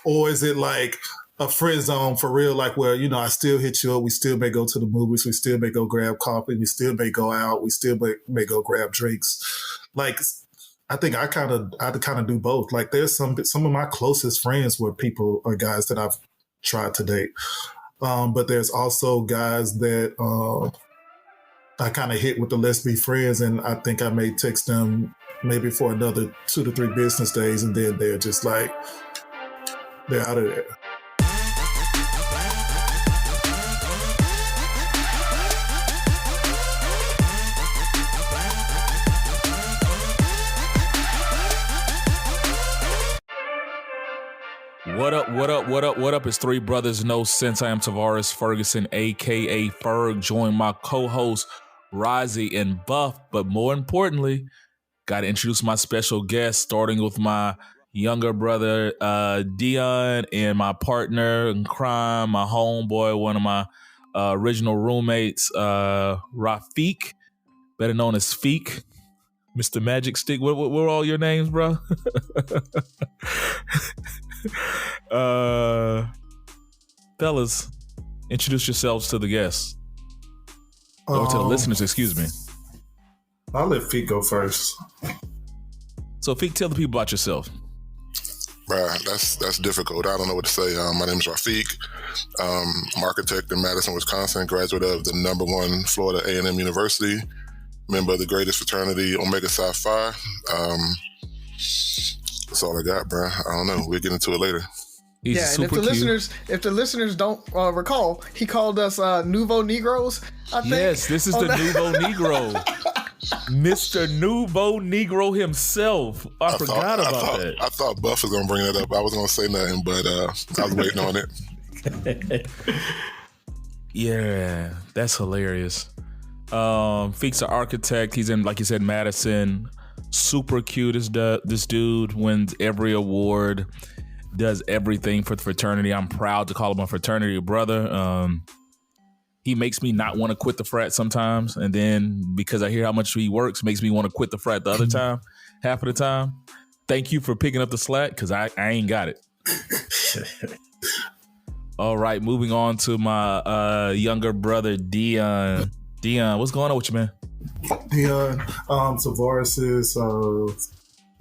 or is it like a friend zone for real? Like, where, you know, I still hit you up. We still may go to the movies. We still may go grab coffee. We still may go out. We still may go grab drinks. Like, I think I kind of do both. Like, there's some of my closest friends were people or guys that I've tried to date. But there's also guys that I kind of hit with the let's be friends, and I think I may text them maybe for another 2 to 3 business days, and then they're just like, they're out of there. What up, what up, what up, what up? It's Three Brothers No Sense. I am Tavares Ferguson, a.k.a. Ferg. Join my co-host, Razi and Buff. But more importantly, got to introduce my special guest, starting with my younger brother, Deion, and my partner in crime, my homeboy, one of my original roommates, Rafeeq, better known as Feek. Mr. Magic Stick. What were all your names, bro? Fellas, introduce yourselves to the guests. Or to the listeners, excuse me. I'll let Feek go first. So, Feek, tell the people about yourself. That's difficult. I don't know what to say. My name is Rafeeq. I'm architect in Madison, Wisconsin, graduate of the #1 Florida A&M University, member of the greatest fraternity, Omega Psi Phi. That's all I got, bro. I don't know. We'll get into it later. He's and if the listeners don't recall, he called us Nouveau Negroes, I think. Yes, this is the Nouveau Negro. Mr. Nouveau Negro himself. I forgot about that. I thought Buff was going to bring that up. I wasn't going to say nothing, but I was waiting on it. Yeah, that's hilarious. Feek's an architect. He's in, like you said, Madison. Super cute as this dude. Wins every award. Does everything for the fraternity. I'm proud to call him a fraternity brother. He makes me not want to quit the frat sometimes, and then because I hear how much he works, makes me want to quit the frat the other time, half of the time. Thank you for picking up the slack, because I ain't got it. All right, moving on to my younger brother, Deion. Deion, what's going on with you, man? Deion, Tavares'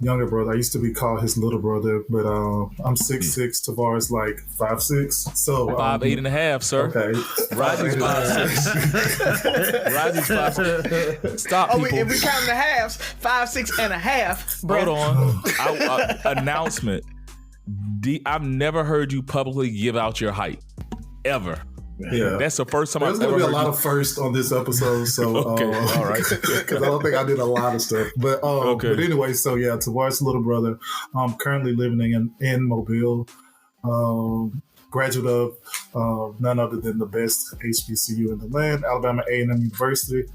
younger brother. I used to be called his little brother, but I'm 6'6", Tavares like 5'6". So 5'8.5", sir. Okay. Razi's 5'6". Razi's 5'6". Stop, people. If we count the halves, 5'6.5", bro. Hold on. Announcement. I've never heard you publicly give out your height. Ever. Yeah, that's the first time I've ever heard. There's going to be a lot of firsts on this episode, so okay, all right. Because I don't think I did a lot of stuff, but But anyway, so yeah, Tavares' little brother. I'm currently living in Mobile. Graduate of none other than the best HBCU in the land, Alabama A&M University.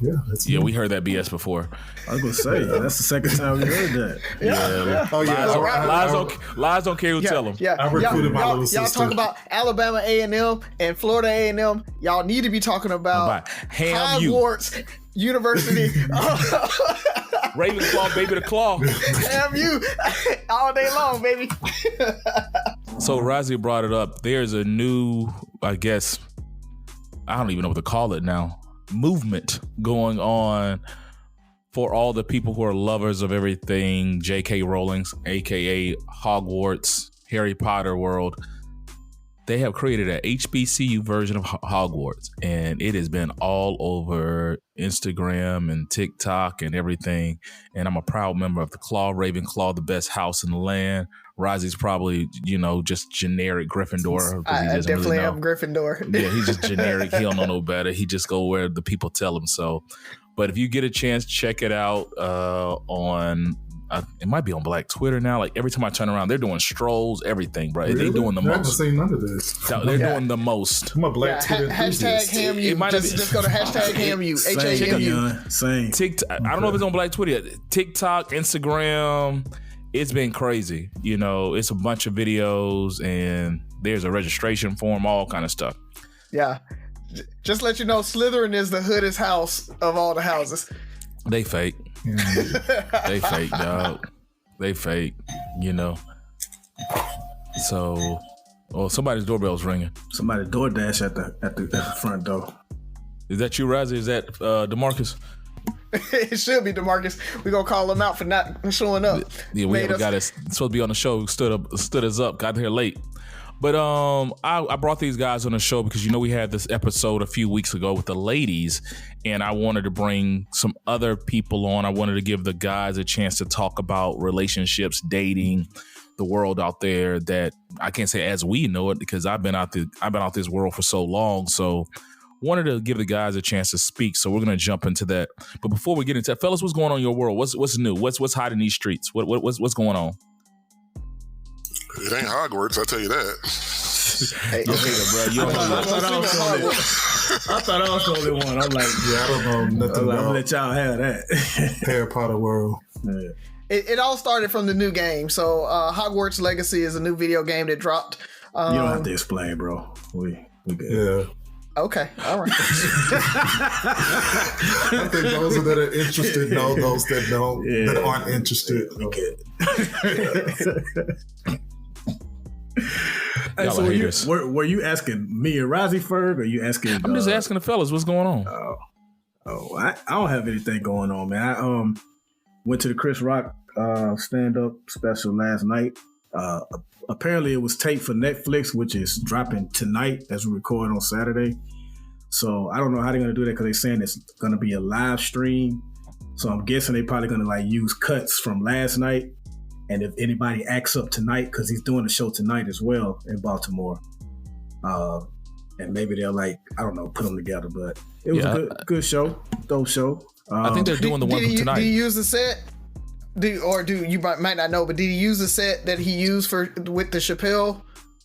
Yeah, we heard that BS before. I was gonna say that's the second time we heard that. Yeah. Oh yeah. Lies don't care who tell them. Yeah. I recruited my little sister. Y'all talk about Alabama A&M and Florida A&M. Y'all need to be talking about Hogwarts University. Ravenclaw, baby, the claw. Damn you, all day long, baby. So Razi brought it up. There's a new, I guess, I don't even know what to call it now, movement going on for all the people who are lovers of everything J.K. Rowling's, aka Hogwarts, Harry Potter world. They have created an HBCU version of Hogwarts, and it has been all over Instagram and TikTok and everything. And I'm a proud member of the Claw, Ravenclaw, the best house in the land. Razi's probably, just generic Gryffindor. I definitely am Gryffindor. Yeah, he's just generic. He don't know no better. He just go where the people tell him so. But if you get a chance, check it out on... it might be on Black Twitter now. Like every time I turn around, they're doing strolls, everything, bro. Really? They're doing the most. I haven't seen none of this. They're doing the most. I'm a Black Twitter hashtag HamU. Just go to hashtag HamU. HAMU. Same. TikTok. I don't know if it's on Black Twitter yet. TikTok, Instagram. It's been crazy. It's a bunch of videos and there's a registration form, all kind of stuff. Yeah. Just let you know, Slytherin is the hoodest house of all the houses. They fake. They fake, dog. They fake, So, somebody's doorbell's ringing. Somebody DoorDash at the front door. Is that you, Razi? Is that DeMarcus? It should be DeMarcus. We're gonna call him out for not showing up. Yeah, we have a guy that's supposed to be on the show, stood us up, got here late. But I brought these guys on the show because we had this episode a few weeks ago with the ladies, and I wanted to bring some other people on. I wanted to give the guys a chance to talk about relationships, dating, the world out there that I can't say as we know it because I've been out this world for so long. So wanted to give the guys a chance to speak. So we're gonna jump into that. But before we get into that, fellas, what's going on in your world? What's new? What's hot in these streets? What's going on? It ain't Hogwarts, I'll tell you that. Hey, bro. I thought I was the only one. I'm like, I don't know nothing I'm about gonna let y'all have that. Harry Potter world. Yeah. It all started from the new game. So Hogwarts Legacy is a new video game that dropped. You don't have to explain, bro. We good. Yeah. Okay, all right. I think those that are interested know, those that don't, that aren't interested. Okay. Hey, Y'all so haters. were you asking me and Razi, Ferg, or you asking? I'm just asking the fellas what's going on. I don't have anything going on, man. I went to the Chris Rock stand-up special last night. Apparently it was taped for Netflix, which is dropping tonight as we record on Saturday. So I don't know how they're going to do that because they're saying it's going to be a live stream. So I'm guessing they're probably going to use cuts from last night. And if anybody acts up tonight, because he's doing a show tonight as well in Baltimore, and maybe they'll put them together. But it was a good show, dope show. I think they're doing the one from tonight. Did he use the set? You might not know, but did he use the set that he used with the Chappelle?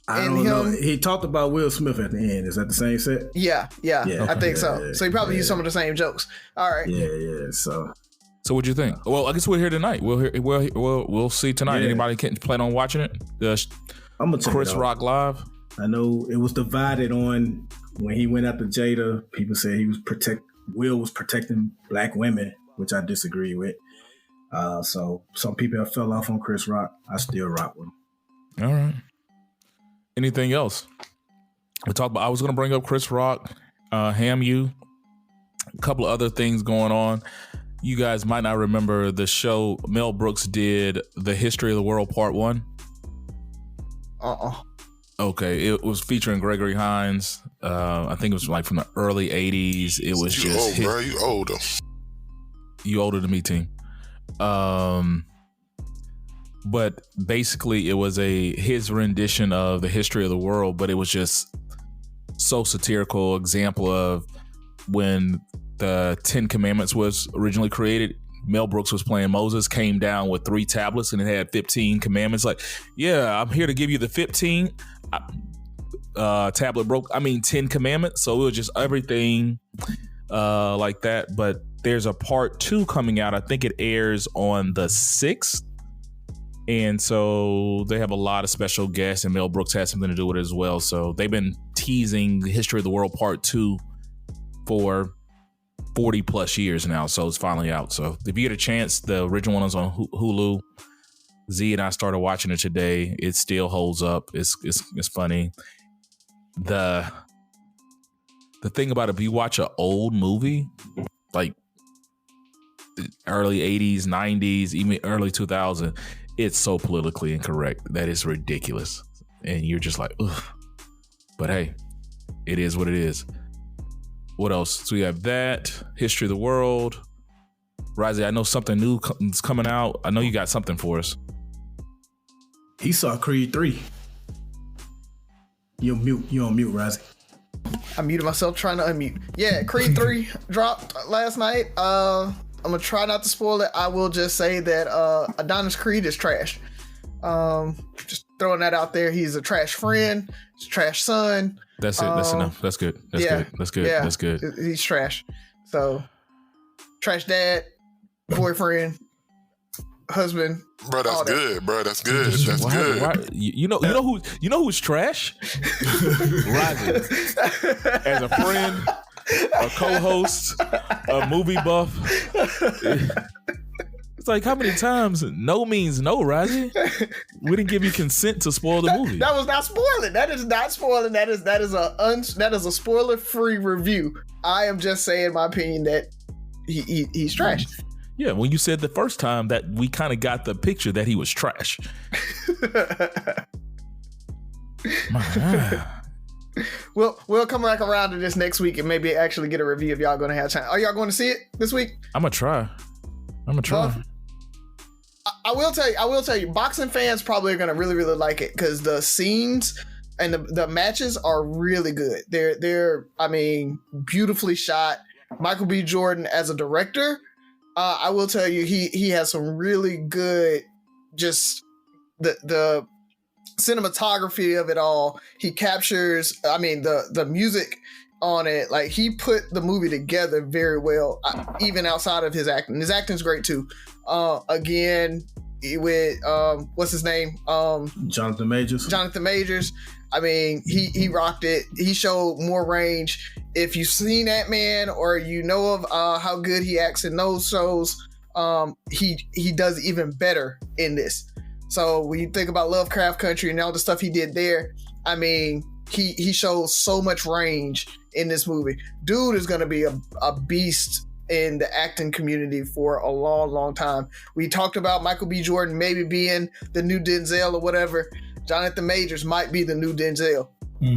I don't know. He talked about Will Smith at the end. Is that the same set? Yeah, I think so. Yeah, so he probably used some of the same jokes. All right. Yeah. So what'd you think? Well, I guess we're here tonight. We'll see tonight. Yeah. Anybody can plan on watching it? I'm gonna check Chris Rock live. I know it was divided on when he went after Jada. People said Will was protecting black women, which I disagree with. So some people have fell off on Chris Rock. I still rock with him. All right. Anything else? I was going to bring up Chris Rock, Hamu, a couple of other things going on. You guys might not remember the show Mel Brooks did, The History of the World Part 1. Okay, it was featuring Gregory Hines. I think it was from the early 80s. It was you just... old, bro. You older. You older than me, team. But basically it was his rendition of the history of the world, but it was just so satirical example of when the 10 Commandments was originally created. Mel Brooks was playing Moses, came down with 3 tablets and it had 15 commandments. I'm here to give you the 15 tablet broke. 10 commandments. So it was just everything like that. But there's a part 2 coming out. I think it airs on the 6th. And so they have a lot of special guests, and Mel Brooks has something to do with it as well. So they've been teasing the History of the World Part 2 for 40 plus years now. So it's finally out. So if you get a chance, the original one is on Hulu. Z and I started watching it today. It still holds up. It's funny. The thing about it, if you watch an old movie, like early 80s, 90s, even early 2000s, it's so politically incorrect that it's ridiculous. And you're just like, ugh. But hey, it is what it is. What else? So we have that, History of the World. Razi, I know something new is coming out. I know you got something for us. He saw Creed 3. You on mute, Razi. I muted myself trying to unmute. Yeah, Creed 3 dropped last night. I'm gonna try not to spoil it. I will just say that Adonis Creed is trash. Just throwing that out there. He's a trash friend. He's a trash son. That's it. That's enough. That's good. That's good. He's trash. So, trash dad, boyfriend, husband. Bro, that's good. Bro, that's good. That's good. Why, you know who's trash? Razi. As a friend, a co-host, a movie buff. It's like, how many times no means no, Razi? We didn't give you consent to spoil the movie. That was not spoiling. That is not spoiling. That is a spoiler-free review. I am just saying my opinion that he's trash. Yeah, when you said the first time that we kind of got the picture that he was trash. We'll come back around to this next week and maybe actually get a review if y'all going to have time. Are y'all going to see it this week? I'm gonna try. I will tell you, boxing fans probably are going to really, really like it because the scenes and the matches are really good. They're beautifully shot. Michael B. Jordan as a director, I will tell you, he has some really good, just the cinematography of it all. He captures, the music on it. Like, he put the movie together very well, even outside of his acting. His acting's great too. Again, with what's his name? Jonathan Majors. He rocked it. He showed more range. If you've seen Ant-Man or you know of how good he acts in those shows, he does even better in this. So when you think about Lovecraft Country and all the stuff he did there, he shows so much range in this movie. Dude is going to be a beast in the acting community for a long, long time. We talked about Michael B. Jordan maybe being the new Denzel or whatever. Jonathan Majors might be the new Denzel.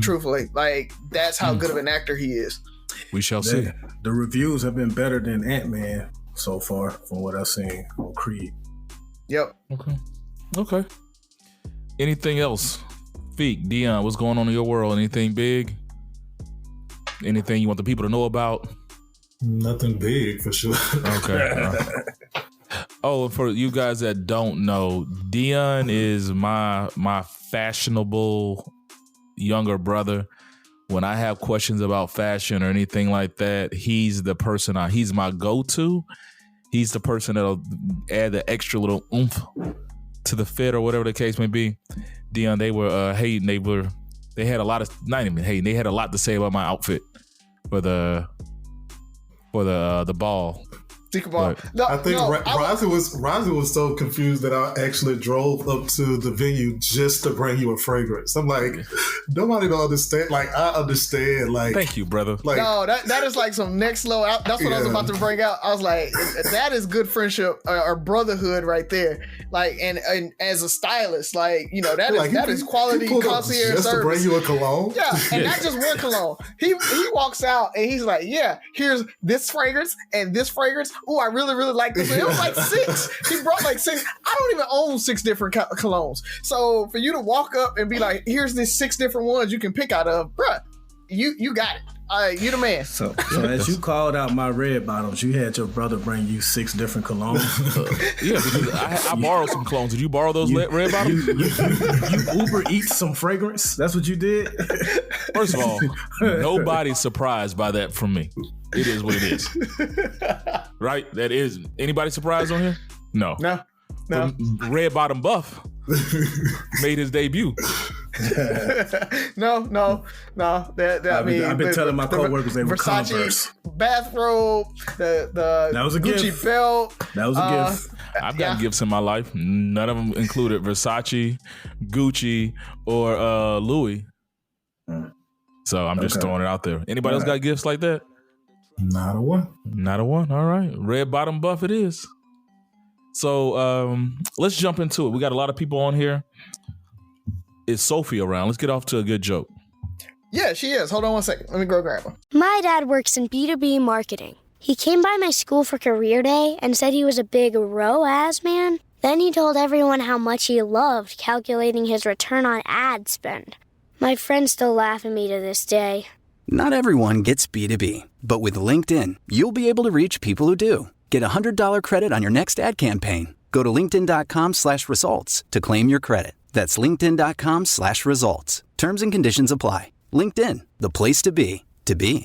Truthfully, like, that's how good of an actor he is. We shall see. The reviews have been better than Ant-Man so far, from what I've seen on Creed. Yep. Okay. Anything else? Feek, Deion, what's going on in your world? Anything big? Anything you want the people to know about? Nothing big for sure. Okay. Oh, for you guys that don't know, Deion is my fashionable younger brother. When I have questions about fashion or anything like that, he's the person he's my go-to. He's the person that'll add the extra little oomph to the fit or whatever the case may be. Deion, they were hating. They had a lot of, not even hating, they had a lot to say about my outfit for the ball. Ball. No, I think Razi was so confused that I actually drove up to the venue just to bring you a fragrance. I'm like, nobody don't understand. Like, I understand. Like, thank you, brother. Like, no, that is like some next level. That's what I was about to bring out. I was like, that is good friendship or brotherhood right there. Like, and as a stylist, like, you know, that is quality concierge just service. To bring you a cologne. Yeah, and not just one cologne. He walks out and he's like, yeah, here's this fragrance and this fragrance. Ooh, I really, really like this. It was like 6. He brought like 6. I don't even own 6 different colognes. So for you to walk up and be like, here's these 6 different ones you can pick out of, bruh, you got it. You the man. So as you called out my red bottoms, you had your brother bring you 6 different colognes. Yeah, because I borrowed some colognes. Did you borrow those red bottoms? You Uber Eats some fragrance? That's what you did? First of all, nobody's surprised by that from me. It is what it is. Right? That is. Anybody surprised on here? No. Red Bottom Buff made his debut. No. I've been telling my coworkers they were Versace Converse bathrobe, the that was a Gucci gift. belt. That was a gift. I've gotten gifts in my life. None of them included Versace, Gucci, or Louis. So I'm just throwing it out there. Anybody else got gifts like that? Not a one. All right. Red Bottom Buff it is. So let's jump into it. We got a lot of people on here. Is Sophie around? Let's get off to a good joke. Yeah, she is. Hold on one second. Let me go grab her. My dad works in B2B marketing. He came by my school for career day and said he was a big ROAS man. Then he told everyone how much he loved calculating his return on ad spend. My friends still laugh at me to this day. Not everyone gets B2B, but with LinkedIn, you'll be able to reach people who do. Get a $100 credit on your next ad campaign. Go to linkedin.com/results to claim your credit. That's linkedin.com/results. Terms and conditions apply. LinkedIn, the place to be, to be.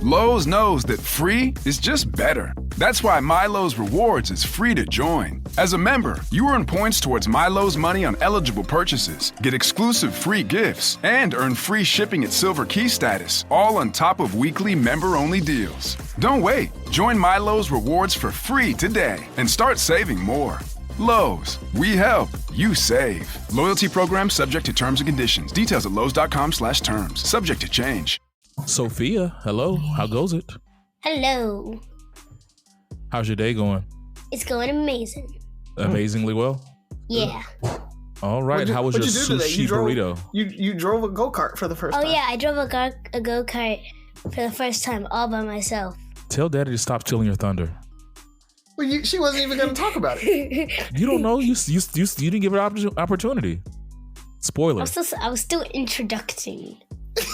Lowe's knows that free is just better. That's why MyLowe's Rewards is free to join. As a member, you earn points towards MyLowe's money on eligible purchases, get exclusive free gifts, and earn free shipping at Silver Key status, all on top of weekly member-only deals. Don't wait. Join MyLowe's Rewards for free today and start saving more. Lowe's, we help, you save. Loyalty program subject to terms and conditions. Details at lowes.com/terms. Subject to change. Sophia, hello. How goes it? Hello. How's your day going? It's going amazing. Amazingly well? Yeah. All right. How was your sushi burrito? You drove a go-kart for the first time. Oh, yeah. I drove a go-kart for the first time all by myself. Tell Daddy to stop stealing your thunder. Well, she wasn't even going to talk about it. You don't know. You didn't give her opportunity. Spoiler. I was still introducing.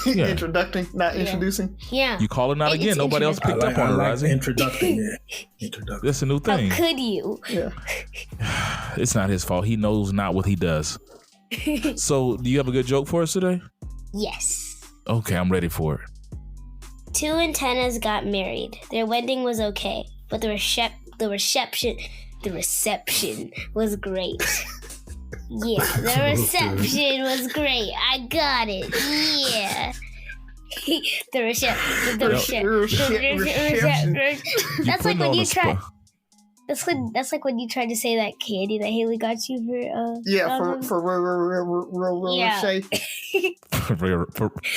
Yeah. Introducing, not introducing. Yeah. You call it out again. Nobody else picked up on it, Razi. Introducing. Introduction. That's a new thing. How could you? Yeah. It's not his fault. He knows not what he does. So, do you have a good joke for us today? Yes. Okay, I'm ready for it. Two antennas got married. Their wedding was okay, but the reception was great. Yeah, the reception was great. I got it. Yeah. The reception. That's like when you try. That's like when you tried to say that candy that Haley got you for for yeah.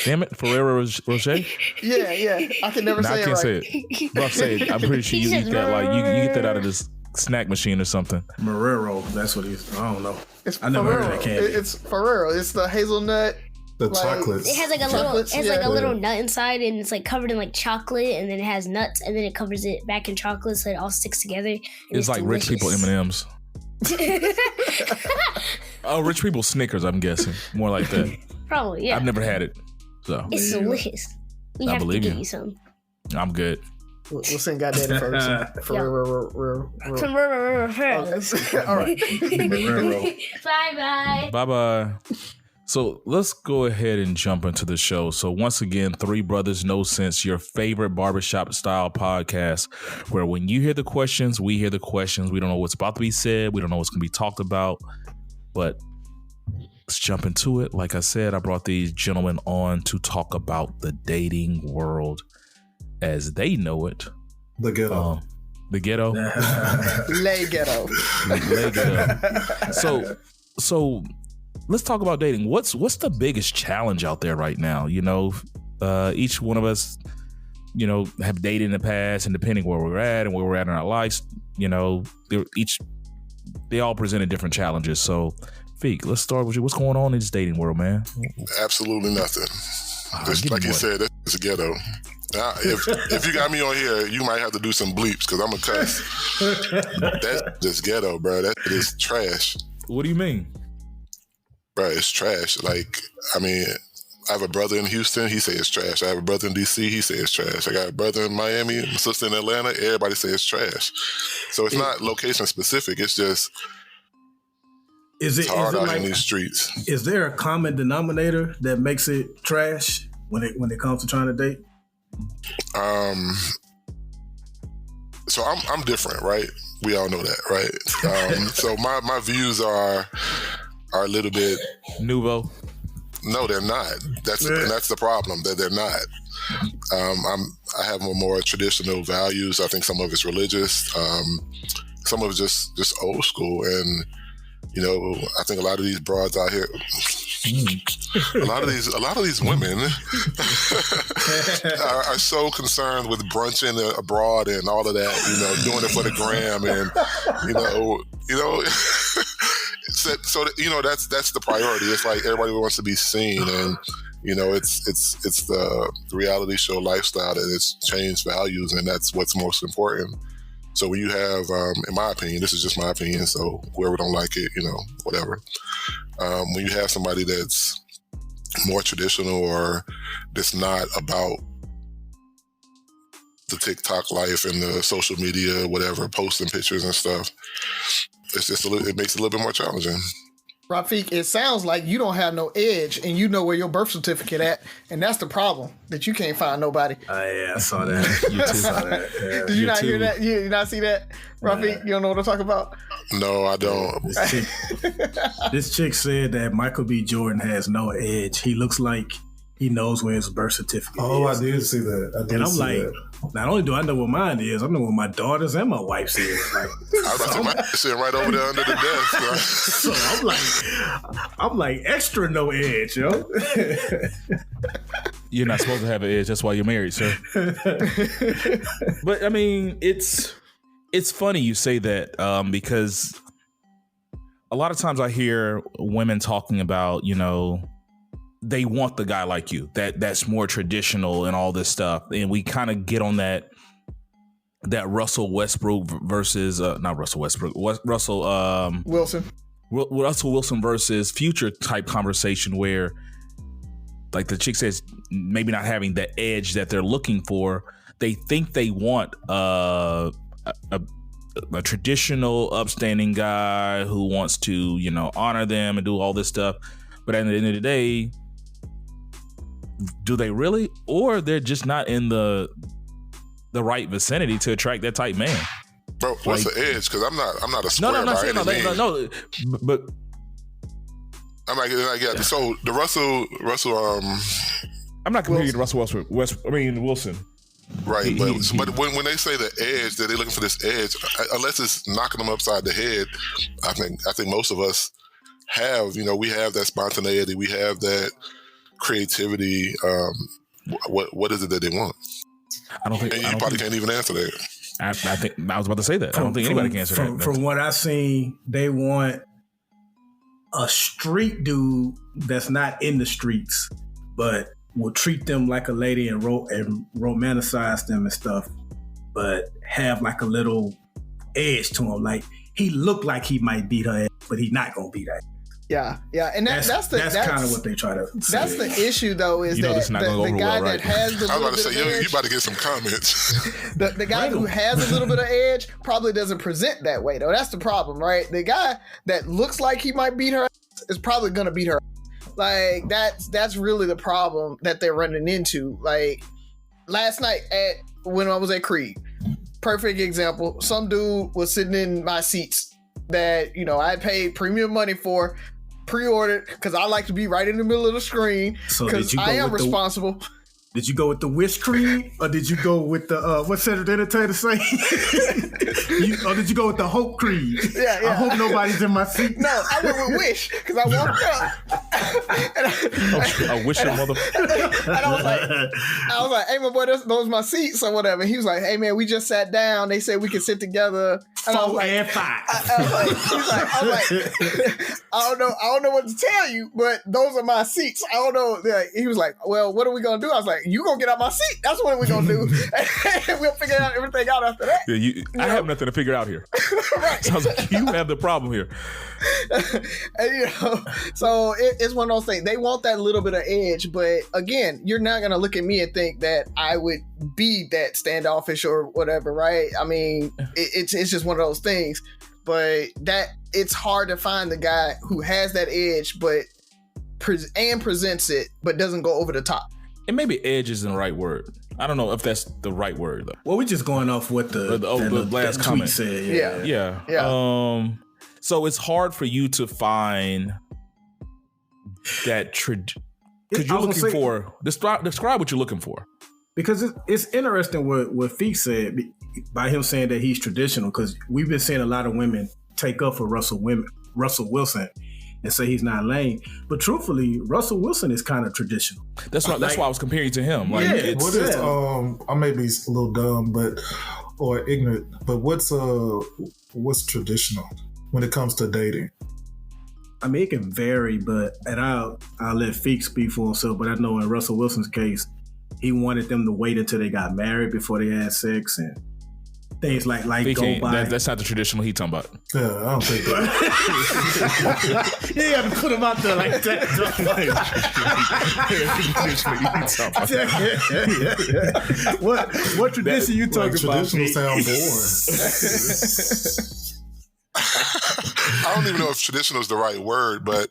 Damn it, Ferrero Rocher. Yeah. I can never say it right. Say it. Rough say it. I'm pretty sure you eat that like you get that out of this snack machine or something. Marrero, that's what he's. I don't know. I never heard of that candy. It's Ferrero. It's the hazelnut. The chocolates. It has like a little nut inside, and it's like covered in like chocolate, and then it has nuts, and then it covers it back in chocolate, so it all sticks together. It's like delicious. Rich people M&Ms. Oh, rich people Snickers. I'm guessing more like that. Probably, yeah. I've never had it, so it's delicious. We have to get you some. I'm good. We'll send Goddaddy first. Ferrero. All right. Bye. So let's go ahead and jump into the show. So once again, Three Brothers No Sense, your favorite barbershop style podcast, where when you hear the questions, we hear the questions. We don't know what's about to be said. We don't know what's going to be talked about, but let's jump into it. Like I said, I brought these gentlemen on to talk about the dating world as they know it. The ghetto. The ghetto. Lay ghetto. Lay ghetto. So let's talk about dating. What's the biggest challenge out there right now? You know, each one of us, you know, have dated in the past, and depending where we're at and where we're at in our lives, you know, they all presented different challenges. So, Feek, let's start with you. What's going on in this dating world, man? Absolutely nothing. Just like you said, that's a ghetto. Now, if you got me on here, you might have to do some bleeps because I'm a cuss. That's just ghetto, bro. That is trash. What do you mean? Bro, it's trash. Like, I mean, I have a brother in Houston. He say it's trash. I have a brother in D.C. He say it's trash. I got a brother in Miami, my sister in Atlanta. Everybody say it's trash. So it's not location specific. It's just it's hard out in these streets. Is there a common denominator that makes it trash when it comes to trying to date? So I'm different, right? We all know that, right? So my views are a little bit nouveau. No, they're not. That's the problem. That they're not. I have more traditional values. I think some of it's religious. Some of it's just old school. And you know, I think a lot of these broads out here. A lot of these women are so concerned with brunching abroad and all of that, you know, doing it for the gram, and you know, so you know that's the priority. It's like everybody wants to be seen, and you know, it's the reality show lifestyle that it's changed values, and that's what's most important. So when you have, in my opinion, this is just my opinion, so whoever don't like it, you know, whatever. When you have somebody that's more traditional or that's not about the TikTok life and the social media, whatever, posting pictures and stuff, it's just it makes it a little bit more challenging. Rafeeq, it sounds like you don't have no edge and you know where your birth certificate at, and that's the problem, that you can't find nobody. Yeah, I saw that. You too. Saw that. Yeah. Did you not hear that? You not see that? Rafeeq, you don't know what I'm talking about? No, I don't. This chick said that Michael B. Jordan has no edge. He looks like he knows where his birth certificate is. I did see that. And I'm like, not only do I know what mine is, I know what my daughter's and my wife's is. Like, I was about to say, mine sitting right over there under the desk. Right? So I'm like extra no edge, yo. You're not supposed to have an edge. That's why you're married, sir. But I mean, it's funny you say that because a lot of times I hear women talking about, they want the guy like you, that's more traditional and all this stuff, and we kind of get on that Russell Westbrook versus not Russell Westbrook, Russell Wilson versus Future type conversation where, like the chick says, maybe not having the edge that they're looking for. They think they want a traditional, upstanding guy who wants to, honor them and do all this stuff. But at the end of the day, do they really? Or they're just not in the right vicinity to attract that type man? Bro, what's the edge? Because I'm not a square by any means. No. But I'm like, yeah. So the Russell, I'm not comparing you to Russell Wilson. Right, but when they say the edge, that they're looking for this edge, unless it's knocking them upside the head, I think most of us have, we have that spontaneity, we have that creativity. What is it that they want? I don't think, and you probably can't even answer that. I think I was about to say that. I don't think anybody can answer that. From what I've seen, they want a street dude that's not in the streets, but will treat them like a lady and romanticize them and stuff, but have like a little edge to him. Like, he looked like he might beat her ass, but he's not gonna beat her ass. Yeah, and that's kind of what they try to say. That's the issue, though, is that the guy that has the I was little about to bit say, of edge, you about to get some comments. the guy who has a little bit of edge probably doesn't present that way, though. That's the problem, right? The guy that looks like he might beat her ass is probably gonna beat her ass. Like, that's really the problem that they're running into. Like, last night when I was at Creed, perfect example. Some dude was sitting in my seats that, I paid premium money for, pre-ordered, because I like to be right in the middle of the screen, because I am responsible. Did you go with the Wish Creed, or did you go with the what Cedric the Entertainer say? Or did you go with the Hope Creed? Yeah. I hope nobody's in my seat. No, I went with Wish, because I walked up. I wish your mother. And I was like, hey, my boy, those my seats or whatever. He was like, hey, man, we just sat down. They said we could sit together. And I was like, 4 and 5. I was like, I don't know what to tell you, but those are my seats. I don't know. He was like, well, what are we gonna do? I was like, you gonna get out my seat. That's what we're gonna do. And we'll figure everything out after that. Yeah, I have nothing to figure out here. Right. Sounds like you have the problem here. And, so it's one of those things. They want that little bit of edge, but again, you're not gonna look at me and think that I would be that standoffish or whatever, right? I mean, it's just one of those things. But that it's hard to find the guy who has that edge, but presents it, but doesn't go over the top. And maybe edge isn't the right word. I don't know if that's the right word, though. Well, we're just going off what the last comment said. Yeah. So it's hard for you to find that because you're looking for describe what you're looking for. Because it's interesting what Feek said by him saying that he's traditional, because we've been seeing a lot of women take up for Russell Wilson and say he's not lame. But truthfully, Russell Wilson is kind of traditional. That's why I was comparing to him. Like, I may be a little dumb, or ignorant, but what's traditional when it comes to dating? I mean, it can vary, and I'll let Feek speak for himself. But I know in Russell Wilson's case, he wanted them to wait until they got married before they had sex and things like go by. That's not the traditional he talking about. Yeah, I don't think that. You have to put him out there like that. What tradition you talking about? Traditional sound boring. I don't even know if traditional is the right word, but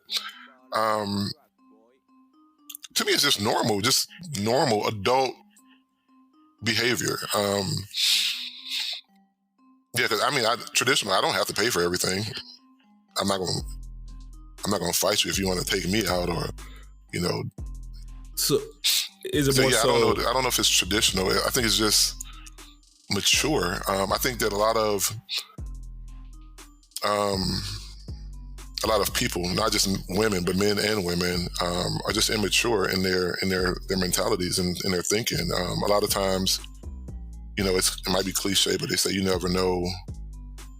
to me, it's just normal adult behavior. Because traditional, I don't have to pay for everything. I'm not gonna fight you if you want to take me out, or So is it more so? I don't know if it's traditional. I think it's just mature. I think that a lot of people, not just women, but men and women, are just immature in their mentalities and in their thinking. A lot of times, it might be cliche, but they say you never know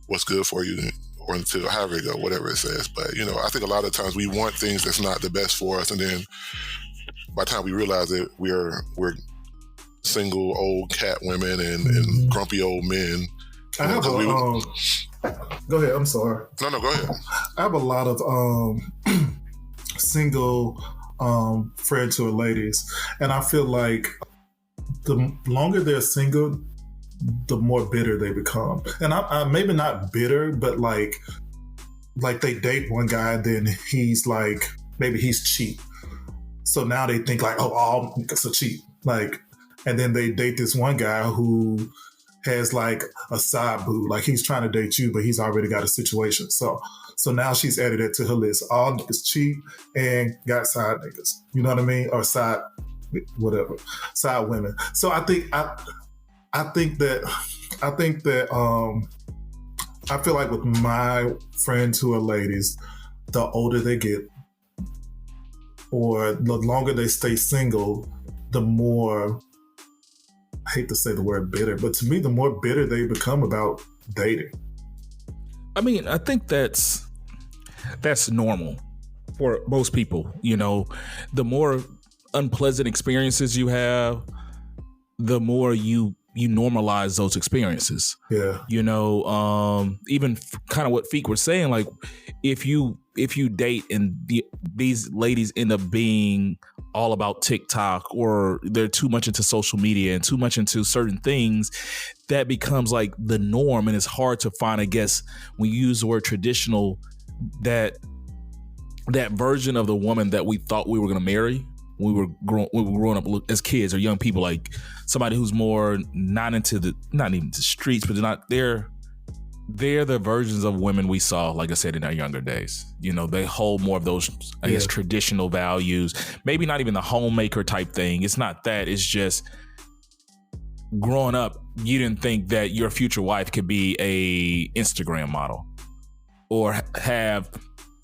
what's good for you or until however it go, whatever it says. But I think a lot of times we want things that's not the best for us, and then by the time we realize it, we're single old cat women and grumpy old men. I have go ahead. I'm sorry. No, go ahead. I have a lot of single friends who are ladies, and I feel like the longer they're single, the more bitter they become. And I maybe not bitter, but like they date one guy, then he's like, maybe he's cheap. So now they think like, oh, all niggas are cheap. Like, and then they date this one guy who has like a side boo, like he's trying to date you, but he's already got a situation. So now she's added it to her list. All niggas cheap and got side niggas. You know what I mean? Or side, whatever, side women. So I think that I feel like with my friends who are ladies, the older they get, or the longer they stay single, the more, I hate to say the word bitter, but to me, the more bitter they become about dating. I mean, I think that's normal for most people. The more unpleasant experiences you have, the more you normalize those experiences. Yeah. Even kind of what Feek was saying, like if you date and these ladies end up being all about TikTok, or they're too much into social media and too much into certain things, that becomes like the norm. And it's hard to find, I guess, when you use the word traditional, that version of the woman that we thought we were going to marry when we were growing up as kids or young people, like somebody who's more not even to the streets, but they're the versions of women we saw, like I said, in our younger days. They hold more of those, I guess, traditional values. Maybe not even the homemaker type thing. It's not that. It's just growing up, you didn't think that your future wife could be a Instagram model or have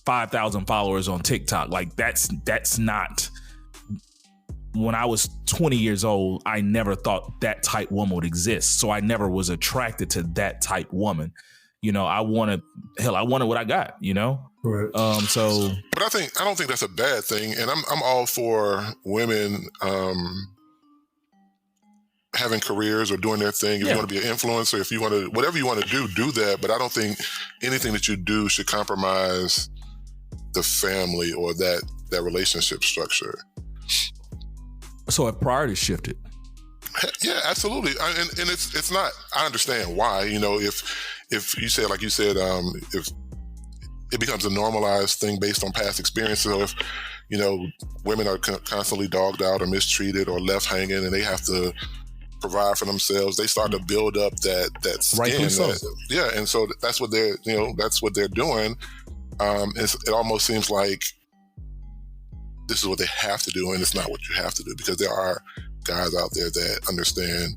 5,000 followers on TikTok. Like that's not. When I was 20 years old, I never thought that type woman would exist. So I never was attracted to that type woman. I wanted what I got, Right. But I don't think that's a bad thing. And I'm all for women having careers or doing their thing. If you want to be an influencer, if you want to, whatever you want to do that. But I don't think anything that you do should compromise the family or that relationship structure. So have priorities shifted? Yeah, absolutely. And it's not, I understand why, if you said, like you said, if it becomes a normalized thing based on past experiences, or if, women are constantly dogged out or mistreated or left hanging and they have to provide for themselves, they start to build up that skin. Rightfully so. And so that's what they're doing. It almost seems like this is what they have to do, and it's not what you have to do, because there are guys out there that understand,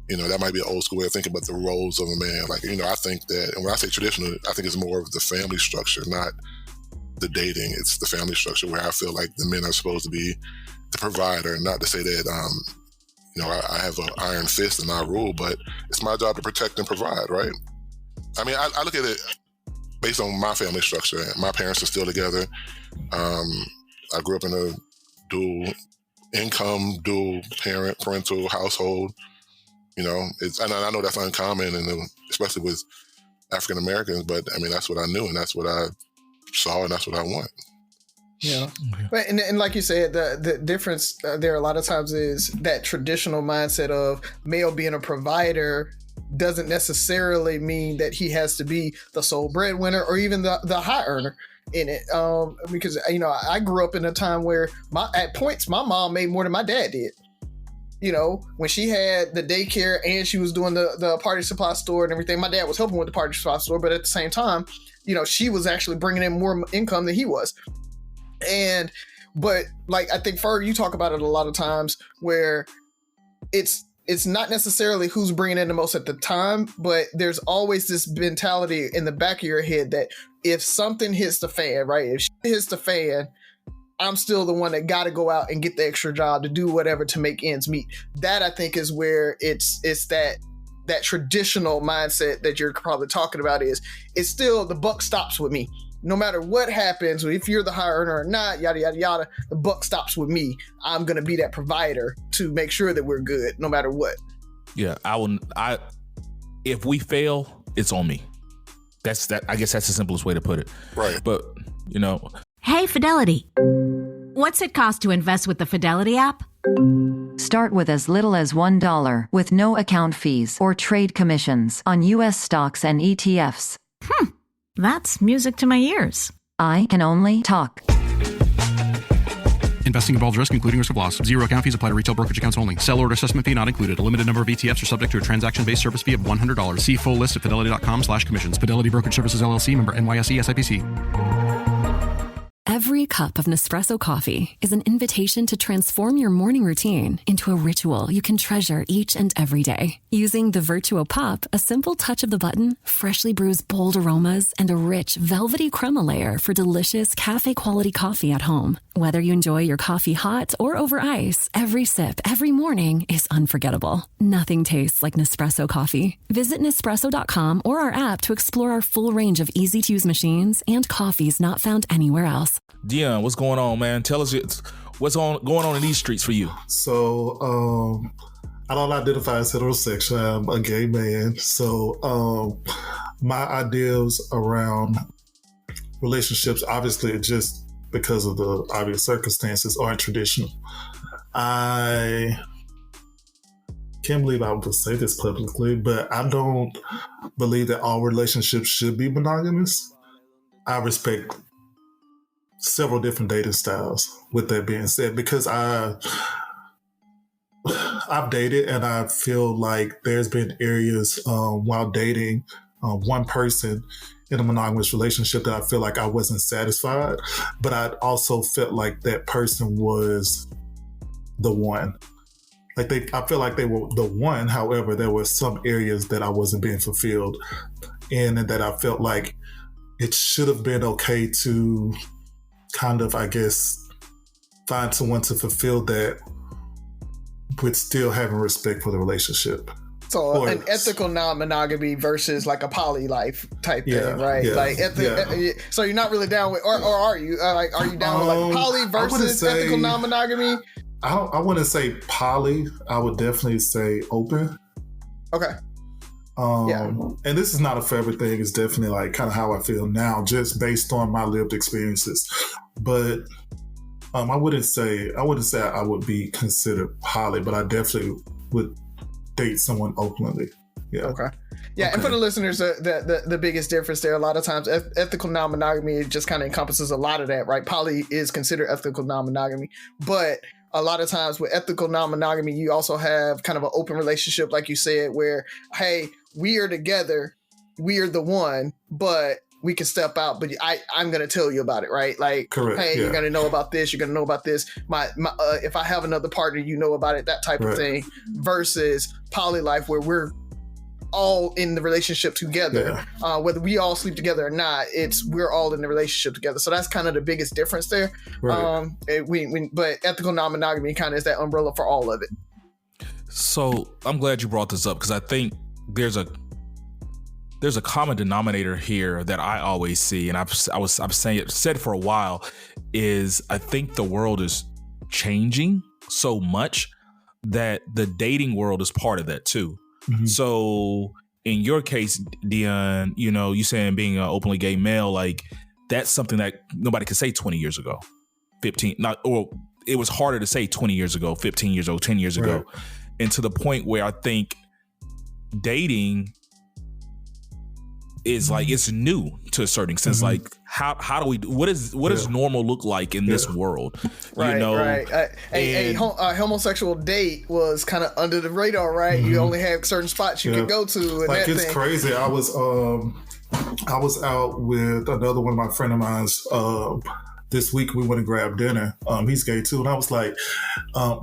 that might be an old school way of thinking about the roles of a man. Like, I think that, and when I say traditional, I think it's more of the family structure, not the dating. It's the family structure where I feel like the men are supposed to be the provider, not to say that, I have an iron fist and I rule, but it's my job to protect and provide, right? I mean, I look at it based on my family structure. My parents are still together. I grew up in a dual parental household. And I know that's uncommon, and especially with African Americans. But I mean, that's what I knew, and that's what I saw, and that's what I want. Yeah, but and like you said, the difference there a lot of times is that traditional mindset of male being a provider doesn't necessarily mean that he has to be the sole breadwinner or even the high earner in it. Because, you know, I grew up in a time where at points my mom made more than my dad did. You know, when she had the daycare and she was doing the party supply store and everything, my dad was helping with the party supply store, but at the same time, you know, she was actually bringing in more income than he was. But like, I think Ferg, you talk about it a lot of times where it's not necessarily who's bringing in the most at the time, but there's always this mentality in the back of your head that if something hits the fan, right? If shit hits the fan, I'm still the one that got to go out and get the extra job to do whatever to make ends meet. That, I think, is where it's that traditional mindset that you're probably talking about it's still the buck stops with me. No matter what happens, if you're the high earner or not, yada, yada, yada, the buck stops with me. I'm going to be that provider to make sure that we're good no matter what. Yeah, if we fail, it's on me. I guess that's the simplest way to put it. Right. But, you know. Hey, Fidelity. What's it cost to invest with the Fidelity app? Start with as little as $1 with no account fees or trade commissions on U.S. stocks and ETFs. That's music to my ears. I can only talk. Investing involves risk, including risk of loss. Zero account fees apply to retail brokerage accounts only. Sell order assessment fee not included. A limited number of ETFs are subject to a transaction-based service fee of $100. See full list at fidelity.com/commissions. Fidelity Brokerage Services, LLC, member NYSE SIPC. Every cup of Nespresso coffee is an invitation to transform your morning routine into a ritual you can treasure each and every day. Using the Virtuo Pup, a simple touch of the button freshly brews bold aromas and a rich, velvety crema layer for delicious cafe-quality coffee at home. Whether you enjoy your coffee hot or over ice, every sip, every morning is unforgettable. Nothing tastes like Nespresso coffee. Visit Nespresso.com or our app to explore our full range of easy-to-use machines and coffees not found anywhere else. Deion, what's going on, man? Tell us what's going on in these streets for you. So, I don't identify as heterosexual. I'm a gay man. So, my ideas around relationships, obviously, just because of the obvious circumstances, aren't traditional. I can't believe I would say this publicly, but I don't believe that all relationships should be monogamous. I respect several different dating styles, with that being said, because I've dated and I feel like there's been areas while dating one person in a monogamous relationship that I feel like I wasn't satisfied, but I also felt like that person was the one. I feel like they were the one. However, there were some areas that I wasn't being fulfilled in, and that I felt like it should have been okay to kind of, I guess, find someone to fulfill that with still having respect for the relationship. So an ethical non-monogamy versus like a poly life type thing, right? Yeah, like, so you're not really down with, or are you? Are you down with like poly versus ethical non-monogamy? I wouldn't say poly. I would definitely say open. Okay. And this is not a forever thing. It's definitely like kind of how I feel now, just based on my lived experiences. But I wouldn't say I would be considered poly, but I definitely would date someone openly. Yeah. Okay. Yeah, okay. And for the listeners, the biggest difference there, a lot of times ethical non-monogamy just kind of encompasses a lot of that, right? Poly is considered ethical non-monogamy, but a lot of times with ethical non-monogamy, you also have kind of an open relationship, like you said, where, hey, we are together, we are the one, but we can step out, but I'm going to tell you about it, right? Like, correct, hey, you're going to know about this, you're going to know about this. My if I have another partner, you know about it, that type of thing, versus poly life where we're all in the relationship together. Whether we all sleep together or not, we're all in the relationship together. So that's kind of the biggest difference there. Right. But ethical non-monogamy kind of is that umbrella for all of it. So I'm glad you brought this up, because I think there's a common denominator here that I always see, and I've said for a while, is I think the world is changing so much that the dating world is part of that too. Mm-hmm. So in your case, Deion, you saying being an openly gay male, like that's something that nobody could say 20 years ago, 15, or it was harder to say 20 years ago, 15 years ago, 10 years ago. And to the point where I think dating is like, it's new to a certain sense. Like how do we what does normal look like in this world? Right, you know, right. A homosexual date was kind of under the radar, right? You only had certain spots you could go to, and like that it's thing. crazy. I was out with another one of my friend of mine's. This week we went and grabbed dinner. He's gay too, and I was like,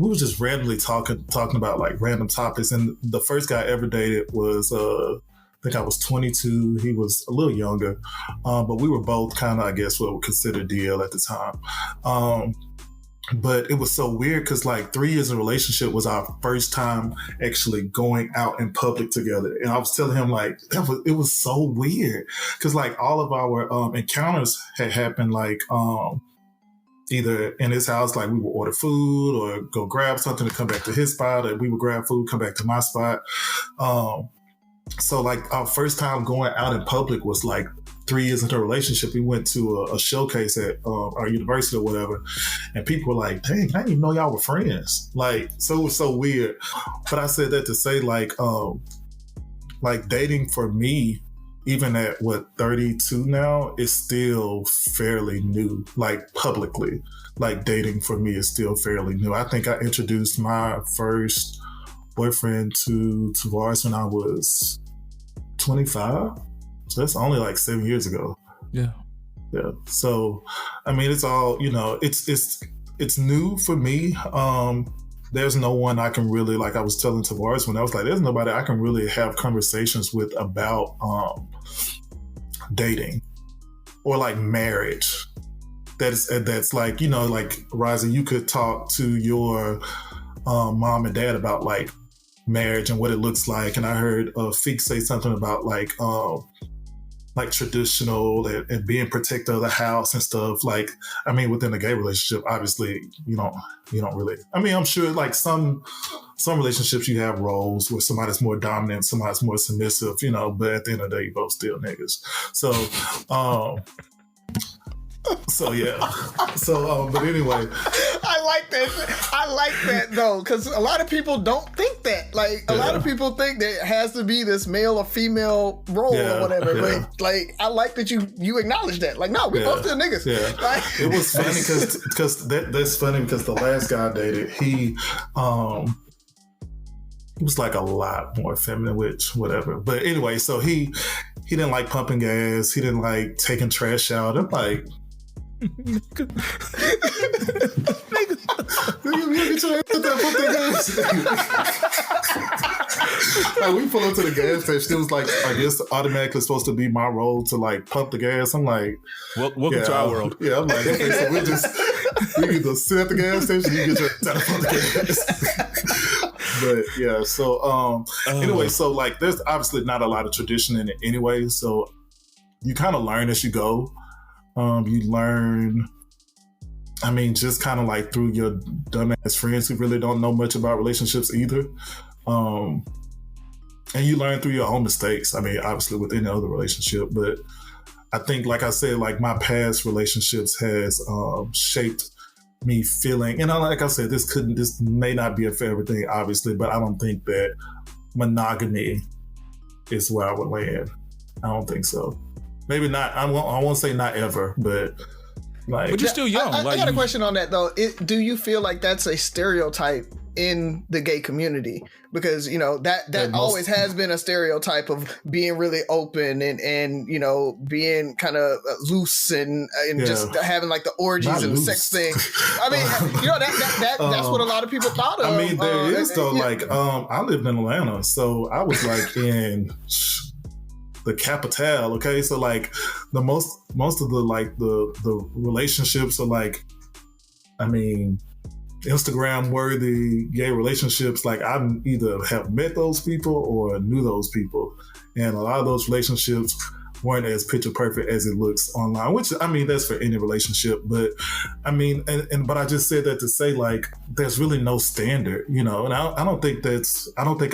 we were just randomly talking about like random topics. And the first guy I ever dated was, I think I was 22. He was a little younger, but we were both kind of, I guess, what we consider DL at the time. But it was so weird because like 3 years of relationship was our first time actually going out in public together. And I was telling him like, it was so weird because like all of our encounters had happened like either in his house, like we would order food or go grab something to come back to his spot, or we would grab food, come back to my spot. So like our first time going out in public was like 3 years into a relationship. We went to a showcase at our university or whatever, and people were like, dang, I didn't even know y'all were friends. Like, so it was so weird. But I said that to say like dating for me, even at 32 now, is still fairly new, like publicly. Like dating for me is still fairly new. I think I introduced my first boyfriend to Tavares when I was 25. So that's only like 7 years ago. Yeah. So, I mean, it's all, you know, it's new for me. There's no one I can really, like I was telling Tavares when I was like, there's nobody I can really have conversations with about dating or like marriage. That's like, you know, like Razi, you could talk to your mom and dad about like marriage and what it looks like. And I heard Feek say something about like traditional and being protective of the house and stuff. Like, I mean, within a gay relationship, obviously you don't really, I mean, I'm sure like some relationships you have roles where somebody's more dominant, somebody's more submissive, you know, but at the end of the day, you both still niggas. So yeah. But anyway, I like that though, because a lot of people don't think that. Like a lot of people think that it has to be this male or female role or whatever. But like, I like that you acknowledge that. Like, no, we both still niggas. Yeah. Like, it was funny because that's funny because the last guy I dated, he was like a lot more feminine, which whatever. But anyway, so he didn't like pumping gas. He didn't like taking trash out. I'm like, you get your ass there, pump that gas. Like we pull up to the gas station, it was like, I guess automatically supposed to be my role to like pump the gas. I'm like, welcome to our world. Yeah, I'm like, okay, so we either sit at the gas station, you get your ass out pump the gas. But yeah, so anyway, so like there's obviously not a lot of tradition in it anyway, so you kind of learn as you go. You learn, I mean, just kind of like through your dumbass friends who really don't know much about relationships either. And you learn through your own mistakes. I mean, obviously with any other relationship, but I think, like I said, like my past relationships has shaped me feeling, and like I said, this may not be a fair thing, obviously, but I don't think that monogamy is where I would land. I don't think so. Maybe not. I won't say not ever, but like. But you're still young. I got a question on that though. Do you feel like that's a stereotype in the gay community? Because you know that always has been a stereotype of being really open and you know being kind of loose and just having like the orgies not and loose. sex thing. I mean, you know that's what a lot of people thought of. I mean, there is though. Like, I lived in Atlanta, so I was like in the capital. Okay, so like the most of the like the relationships are like, I mean, Instagram worthy gay relationships. Like I either have met those people or knew those people, and a lot of those relationships weren't as picture perfect as it looks online. Which I mean, that's for any relationship. But I mean, but I just said that to say like, there's really no standard, you know. And I don't think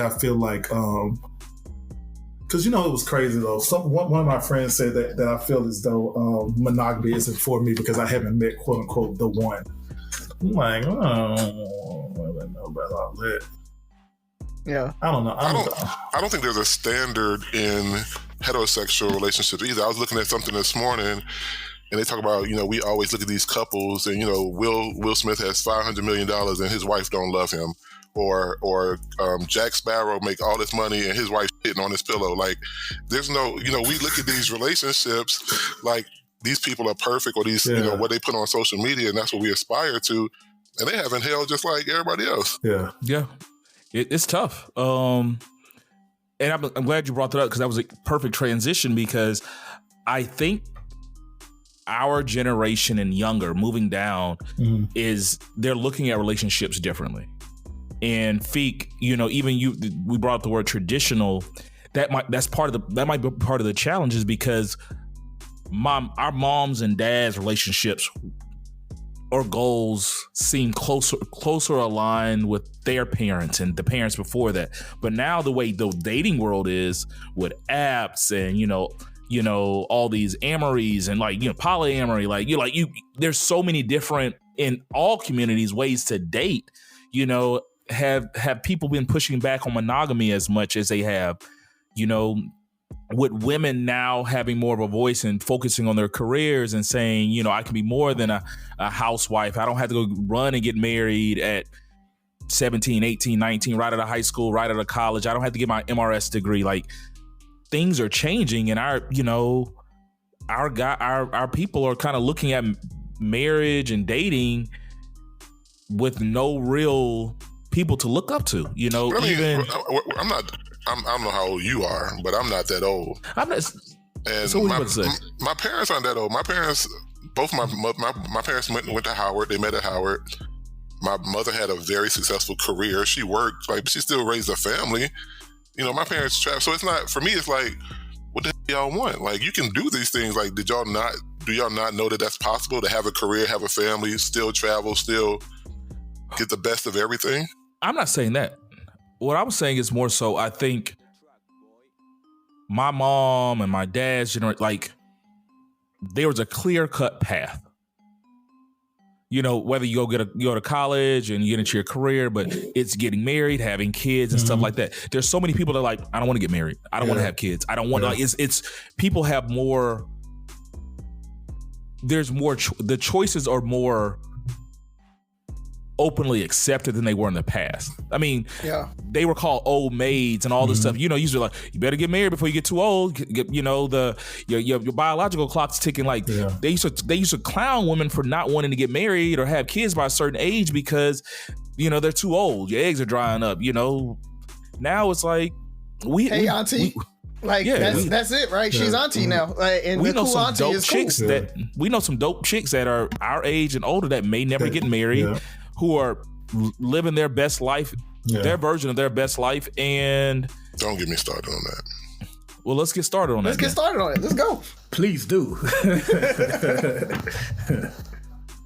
I feel like. Because, you know, it was crazy, though. One of my friends said that I feel as though monogamy isn't for me because I haven't met, quote unquote, the one. I'm like, I don't know about all that. Yeah. I don't know. I don't think there's a standard in heterosexual relationships either. I was looking at something this morning, and they talk about, we always look at these couples, and Will Smith has $500 million and his wife don't love him, or Jack Sparrow make all this money and his wife hitting on his pillow. Like, there's no, we look at these relationships like these people are perfect, or these, what they put on social media, and that's what we aspire to, and they having hell just like everybody else. Yeah. It's tough. And I'm glad you brought that up, because that was a perfect transition, because I think our generation and younger moving down is they're looking at relationships differently. And Feek, even we brought up the word traditional. That might be part of the challenge, is because our moms and dads' relationships or goals seem closer aligned with their parents and the parents before that. But now the way the dating world is with apps and all these amories and polyamory, there's so many different, in all communities, ways to date. Have people been pushing back on monogamy as much as they have? With women now having more of a voice and focusing on their careers and saying, I can be more than a housewife. I don't have to go run and get married at 17, 18, 19, right out of high school, right out of college. I don't have to get my MRS degree. Like, things are changing, and our people are kind of looking at marriage and dating with no real people to look up to. I don't know how old you are, but I'm not that old. I'm not. And so what are you about to say? My parents aren't that old. My parents, both my parents went to Howard. They met at Howard. My mother had a very successful career. She worked, but she still raised a family. My parents traveled. So it's not, for me, it's like, what the hell y'all want? Like, you can do these things. Like, do y'all not know that that's possible, to have a career, have a family, still travel, still get the best of everything? I'm not saying that. What I was saying is more so, I think my mom and my dad's generation, there was a clear-cut path. Whether you go to college and you get into your career, but it's getting married, having kids and stuff like that. There's so many people that are like, I don't want to get married. I don't want to have kids. I don't want to, it's people have more, there's more, the choices are more openly accepted than they were in the past. I mean, they were called old maids and all this stuff. Usually like, you better get married before you get too old. Your biological clock's ticking. Like, they used to clown women for not wanting to get married or have kids by a certain age because they're too old. Your eggs are drying up. Now it's like auntie. That's it, right? She's auntie now. And we know some dope chicks we know some dope chicks that are our age and older that may never get married. Who are living their best life, their version of their best life, and don't get me started on that. Well, let's get started on that. Let's get started on it. Let's go. Please do.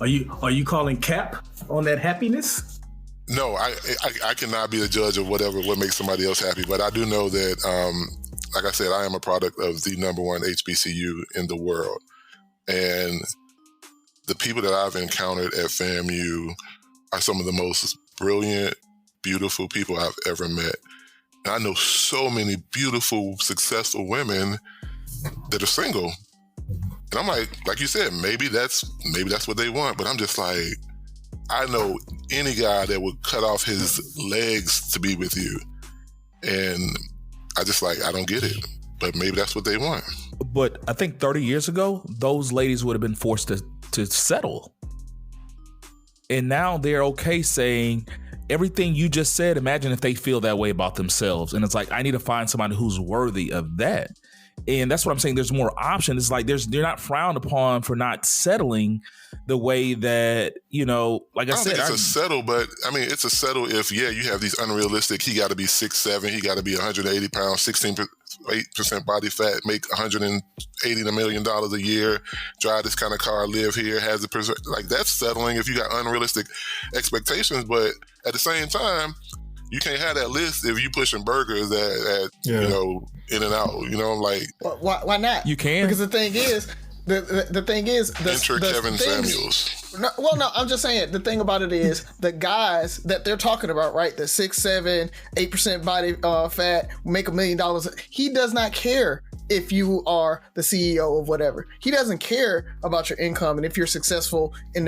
Are you calling cap on that happiness? No, I cannot be the judge of what makes somebody else happy, but I do know that, like I said, I am a product of the number one HBCU in the world, and the people that I've encountered at FAMU are some of the most brilliant, beautiful people I've ever met. And I know so many beautiful, successful women that are single. And I'm like you said, maybe that's what they want. But I'm just like, I know any guy that would cut off his legs to be with you. And I don't get it. But maybe that's what they want. But I think 30 years ago, those ladies would have been forced to settle. And now they're okay saying everything you just said. Imagine if they feel that way about themselves. And it's like, I need to find somebody who's worthy of that. And that's what I'm saying. There's more options. It's like they're not frowned upon for not settling the way that, like I said. It's a settle, but I mean, it's a settle if, you have these unrealistic, he got to be 6'7", he got to be 180 pounds, 16% body fat, make $180 million a year, drive this kind of car, live here, has that's settling if you got unrealistic expectations. But at the same time, you can't have that list if you pushing burgers at In and Out. Why not? You can, because the thing is, Kevin Samuels. No, I'm just saying, the thing about it is the guys that they're talking about, right? The 6, 7, 8% body fat, make $1 million. He does not care if you are the CEO of whatever. He doesn't care about your income and if you're successful in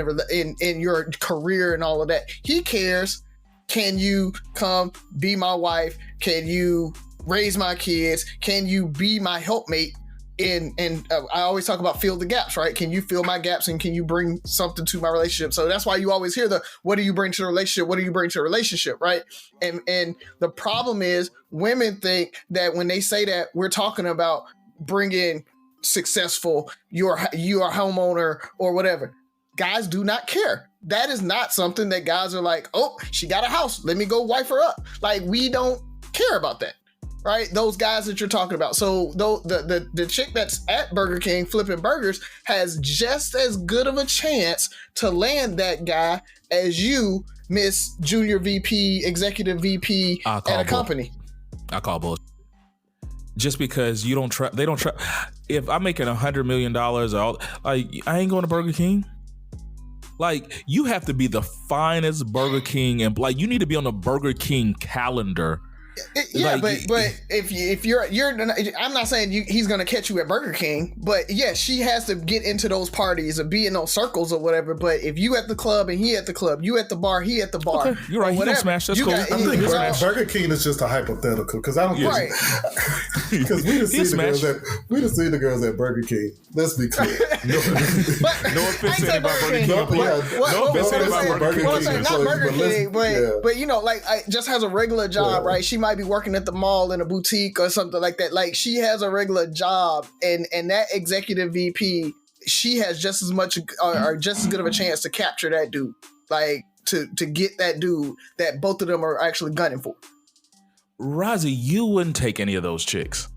your career and all of that. He cares, can you come be my wife? Can you raise my kids? Can you be my helpmate? And I always talk about fill the gaps, right? Can you fill my gaps and can you bring something to my relationship? So that's why you always hear what do you bring to the relationship? What do you bring to the relationship, right? And the problem is women think that when they say that, we're talking about bringing successful, you're a homeowner or whatever. Guys do not care. That is not something that guys are like, oh, she got a house, let me go wife her up. Like, we don't care about that. Right, those guys that you're talking about. So the chick that's at Burger King flipping burgers has just as good of a chance to land that guy as you, Miss Junior VP, Executive VP at a company. I call bullshit. Just because you don't try, they don't try. If I'm making $100 million, I ain't going to Burger King. Like, you have to be the finest Burger King, and like, you need to be on the Burger King calendar. Yeah, like, but if you're I'm not saying he's gonna catch you at Burger King, but yeah, she has to get into those parties or be in those circles or whatever. But if you at the club and he at the club, you at the bar, he at the bar. Okay, you're right. You don't smash. That's cool. I think Burger King is just a hypothetical because I don't right. Because we just see the girls at Burger King. Let's be clear. No offense to anybody Burger King. No offense to anybody Burger King. Not Burger King, but you know, like, just has a regular job, right? She might be working at the mall in a boutique or something like that. Like, she has a regular job, and that executive VP, she has just as much or just as good of a chance to capture that dude, like to get that dude that both of them are actually gunning for. Razi, you wouldn't take any of those chicks.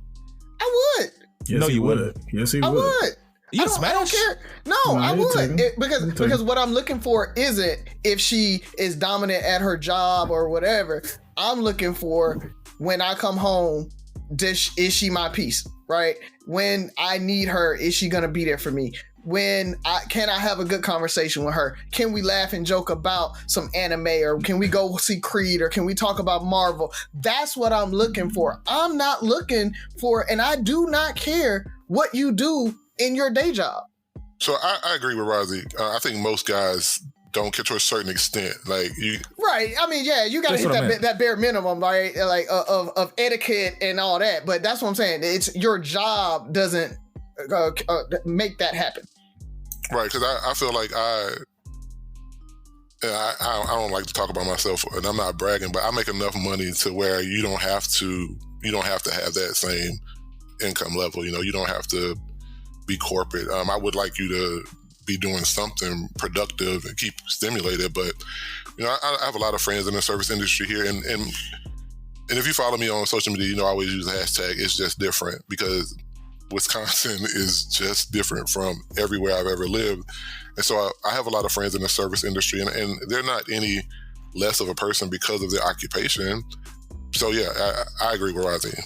I would. Yes, no, you wouldn't. Yes, he would. I would. You I don't care. No, I would. Because what I'm looking for isn't if she is dominant at her job or whatever. I'm looking for, when I come home, is she my piece, right? When I need her, is she gonna be there for me? Can I have a good conversation with her? Can we laugh and joke about some anime, or can we go see Creed, or can we talk about Marvel? That's what I'm looking for. I'm not looking for, and I do not care what you do in your day job. So I agree with Razi. I think most guys don't care to a certain extent. Like, you, right? I mean, yeah, you gotta hit that bare minimum, right? Like of etiquette and all that. But that's what I'm saying. It's your job doesn't make that happen. Right? Because I feel like I don't like to talk about myself, and I'm not bragging, but I make enough money to where you don't have to have that same income level. You know, you don't have to be corporate. I would like you to be doing something productive and keep stimulated, but you know, I have a lot of friends in the service industry here, and if you follow me on social media, you know I always use the hashtag It's Just Different, because Wisconsin is just different from everywhere I've ever lived. And so I have a lot of friends in the service industry, and they're not any less of a person because of their occupation. So yeah, I agree with Razi.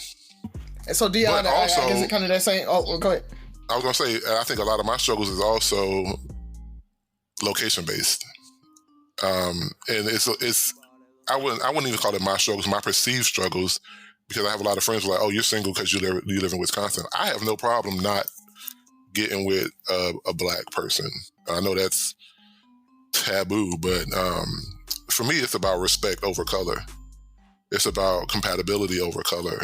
And so Deion, also, I guess it kind of that same. Oh, go ahead. I was gonna say, I think a lot of my struggles is also location based, and it's I wouldn't even call it my struggles, my perceived struggles, because I have a lot of friends who are like, oh, you're single because you live in Wisconsin. I have no problem not getting with a black person. I know that's taboo, but for me, it's about respect over color. It's about compatibility over color.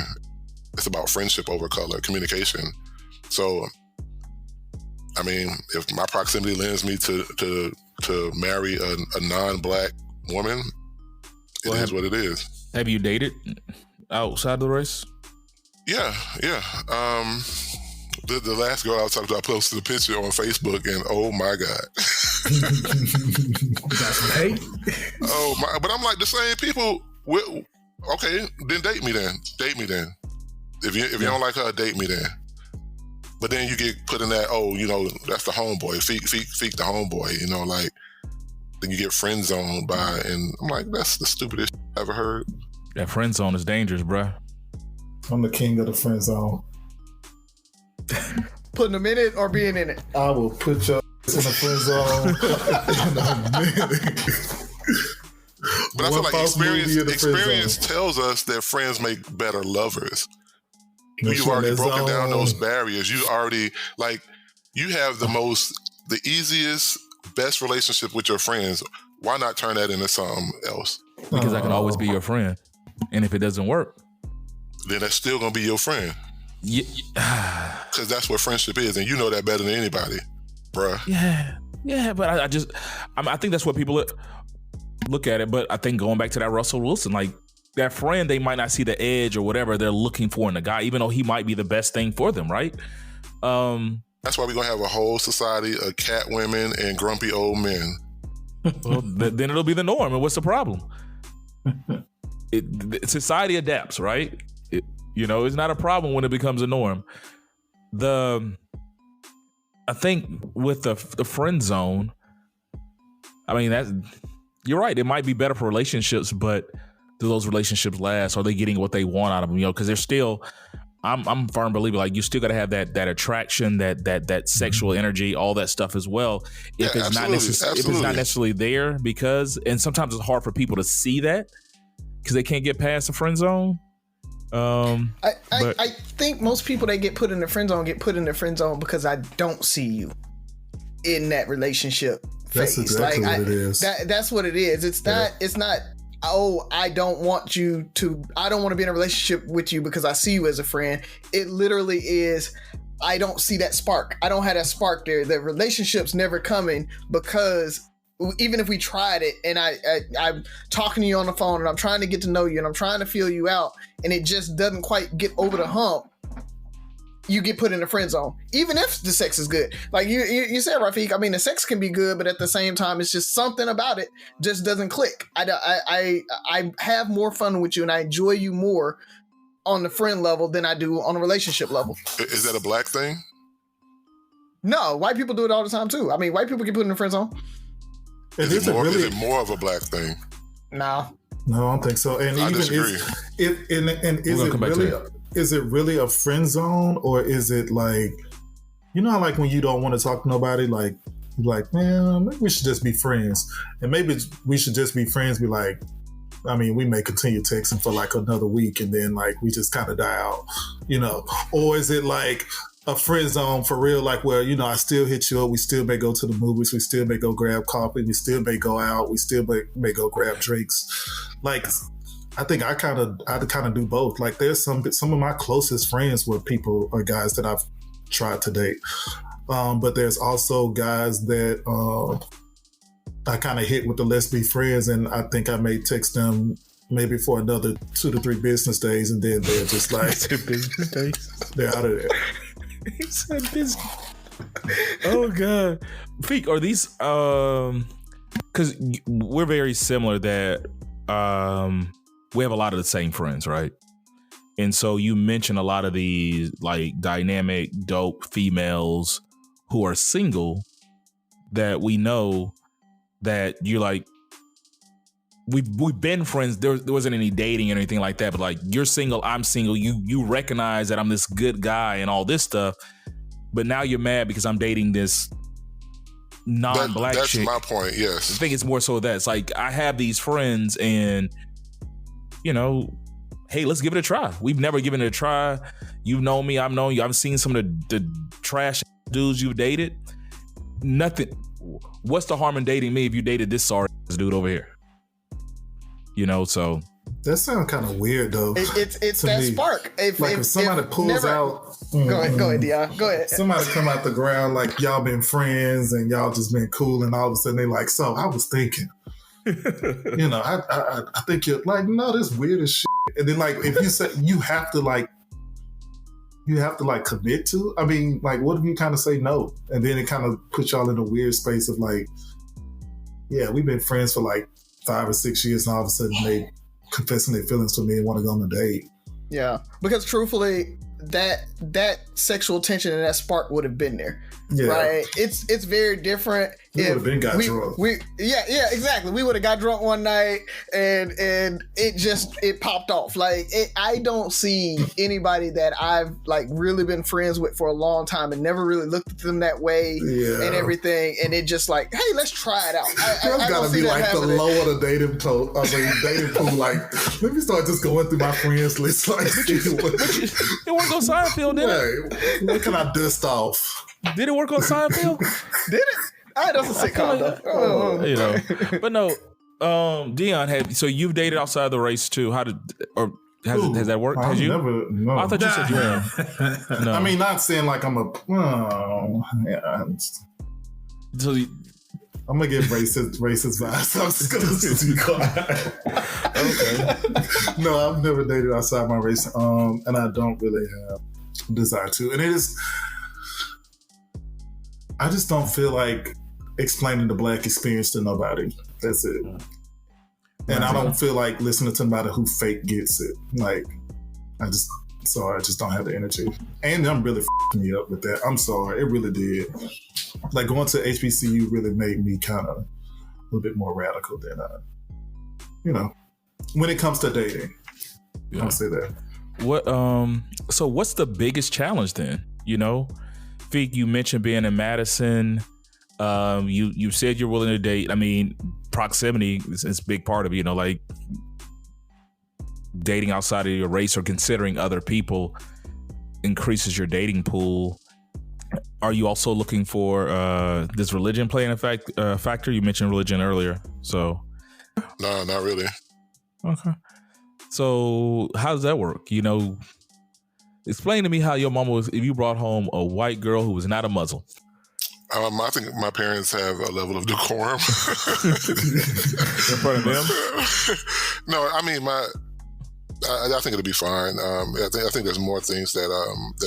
It's about friendship over color, communication. So, I mean, if my proximity lends me to marry a non-black woman, it is what it is. Have you dated outside the race? Yeah. The last girl I was talking to, I posted a picture on Facebook, and oh my God. That's some hate. Oh my! But I'm like, the same people. Okay, then date me then. If you don't like her, date me then. But then you get put in that, oh, you know, that's the homeboy, Feek the homeboy, you know, like, then you get friend zoned by, and I'm like, that's the stupidest shit I ever heard. That friend zone is dangerous, bruh. I'm the king of the friend zone. Putting them in it or being in it? I will put your in the friend zone. But I feel like experience tells us that friends make better lovers. You've already broken down those barriers. You already, like, you have the easiest, best relationship with your friends. Why not turn that into something else? Because I can always be your friend. And if it doesn't work, then that's still going to be your friend. Because that's what friendship is. And you know that better than anybody, bruh. Yeah, but I think that's what people look at it. But I think going back to that Russell Wilson, like, that friend, they might not see the edge or whatever they're looking for in the guy, even though he might be the best thing for them, right? That's why we're going to have a whole society of cat women and grumpy old men. Well, then it'll be the norm. And what's the problem? Society adapts, right? It's not a problem when it becomes a norm. I think with the friend zone, I mean, you're right. It might be better for relationships, but do those relationships last? Are they getting what they want out of them? Because they're still, I'm a firm believer, like, you still got to have that attraction, that sexual energy, all that stuff as well. If it's not necessarily there, and sometimes it's hard for people to see that because they can't get past the friend zone. I think most people that get put in the friend zone because I don't see you in that relationship phase. That's exactly what it is. That's what it is. It's not, oh, I don't want to be in a relationship with you because I see you as a friend. It literally is, I don't see that spark. I don't have that spark there. The relationship's never coming because even if we tried it and I'm talking to you on the phone and I'm trying to get to know you and I'm trying to feel you out and it just doesn't quite get over the hump, you get put in the friend zone, even if the sex is good. Like you said, Rafeeq, I mean, the sex can be good, but at the same time, it's just something about it just doesn't click. I have more fun with you and I enjoy you more on the friend level than I do on a relationship level. Is that a black thing? No, white people do it all the time too. I mean, white people get put in the friend zone. Is it more of a black thing? No, I don't think so. And I disagree. Is it really a friend zone, or is it like, like when you don't want to talk to nobody, like, man, maybe we should just be friends, and maybe we should just be friends. Be like, I mean, we may continue texting for like another week, and then like we just kind of die out, or is it like a friend zone for real? Like, where, I still hit you up. We still may go to the movies. We still may go grab coffee. We still may go out. We still may go grab drinks. Like, I think I kind of do both. Like, there's some of my closest friends were people or guys that I've tried to date. But there's also guys that I kind of hit with the let's be friends, and I think I may text them maybe for another 2 to 3 business days, and then they're just like, business days. They're out of there. He said business. Oh God, Feek, are these? Because we're very similar. That we have a lot of the same friends, right? And so you mentioned a lot of these like dynamic, dope females who are single that we know that you're like, we've been friends. There wasn't any dating or anything like that, but like, you're single, I'm single. You recognize that I'm this good guy and all this stuff, but now you're mad because I'm dating this non-black chick. That's my point. Yes, I think it's more so that it's like, I have these friends and, hey, let's give it a try. We've never given it a try. You've known me, I've known you. I've seen some of the trash dudes you've dated. Nothing. What's the harm in dating me if you dated this sorry dude over here? So that sounds kind of weird though. It's that me. Spark. If somebody pulls out, go ahead, Deion. Go ahead. Somebody come out the ground like y'all been friends and y'all just been cool, and all of a sudden they like, so I was thinking, I think you're like, no, this weird as shit. And then like, if you say you have to commit to, I mean, like, what if you kind of say no? And then it kind of puts y'all in a weird space of like, yeah, we've been friends for like 5 or 6 years, and all of a sudden they confessing their feelings to me and want to go on a date. Yeah, because truthfully, that sexual tension and that spark would have been there. Yeah. Right? It's very different We would have been got drunk. Yeah, exactly. We would have got drunk one night and it popped off. Like I don't see anybody that I've like really been friends with for a long time and never really looked at them that way and everything. And it just like, hey, let's try it out. That's gotta be like the low of the dating pool. Dating pool. Like, let me start just going through my friends list. Like, it worked on Seinfeld, didn't it? What can I dust off? Did it work on Seinfeld? Did it? That's a sitcom though. You know, but no. Deion, so you've dated outside the race too? Has that worked? Has you? Never. No. I thought you said you have. No. I mean, not saying like I'm a. So I'm gonna give racist vibes. I'm just gonna be quiet. Okay. No, I've never dated outside my race, and I don't really have desire to. And it is. I just don't feel like explaining the Black experience to nobody. That's it. And I don't feel like listening to somebody who fake gets it. Like, I just don't have the energy. And them really f***ed me up with that. I'm sorry. It really did. Like, going to HBCU really made me kind of a little bit more radical than, when it comes to dating. Yeah. I'll say that. So what's the biggest challenge then? Feek, you mentioned being in Madison. You said you're willing to date. I mean, proximity is a big part of it, like dating outside of your race or considering other people increases your dating pool. Are you also looking for does religion play a factor? You mentioned religion earlier, so no, not really. Okay, so how does that work? Explain to me how your mama was if you brought home a white girl who was not a Muslim. I think my parents have a level of decorum. In front of them? No, I mean I think it'll be fine. I think there's more things that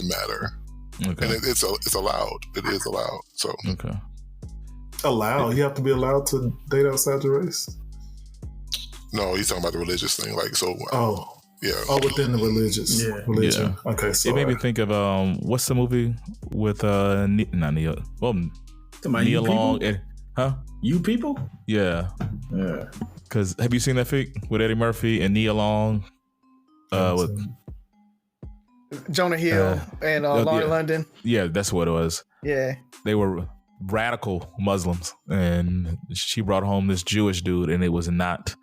matter, and it's allowed. It is allowed. So okay, allowed. You have to be allowed to date outside the race. No, he's talking about the religious thing. Like so. Yeah. Oh, within the religion. Yeah. Okay, so it made me think of what's the movie with not Neil? Well, Neil Long. You People? Yeah. Because have you seen that Feek with Eddie Murphy and Neil Long? With Jonah Hill and Lauren London. Yeah, that's what it was. Yeah. They were radical Muslims, and she brought home this Jewish dude, and it was not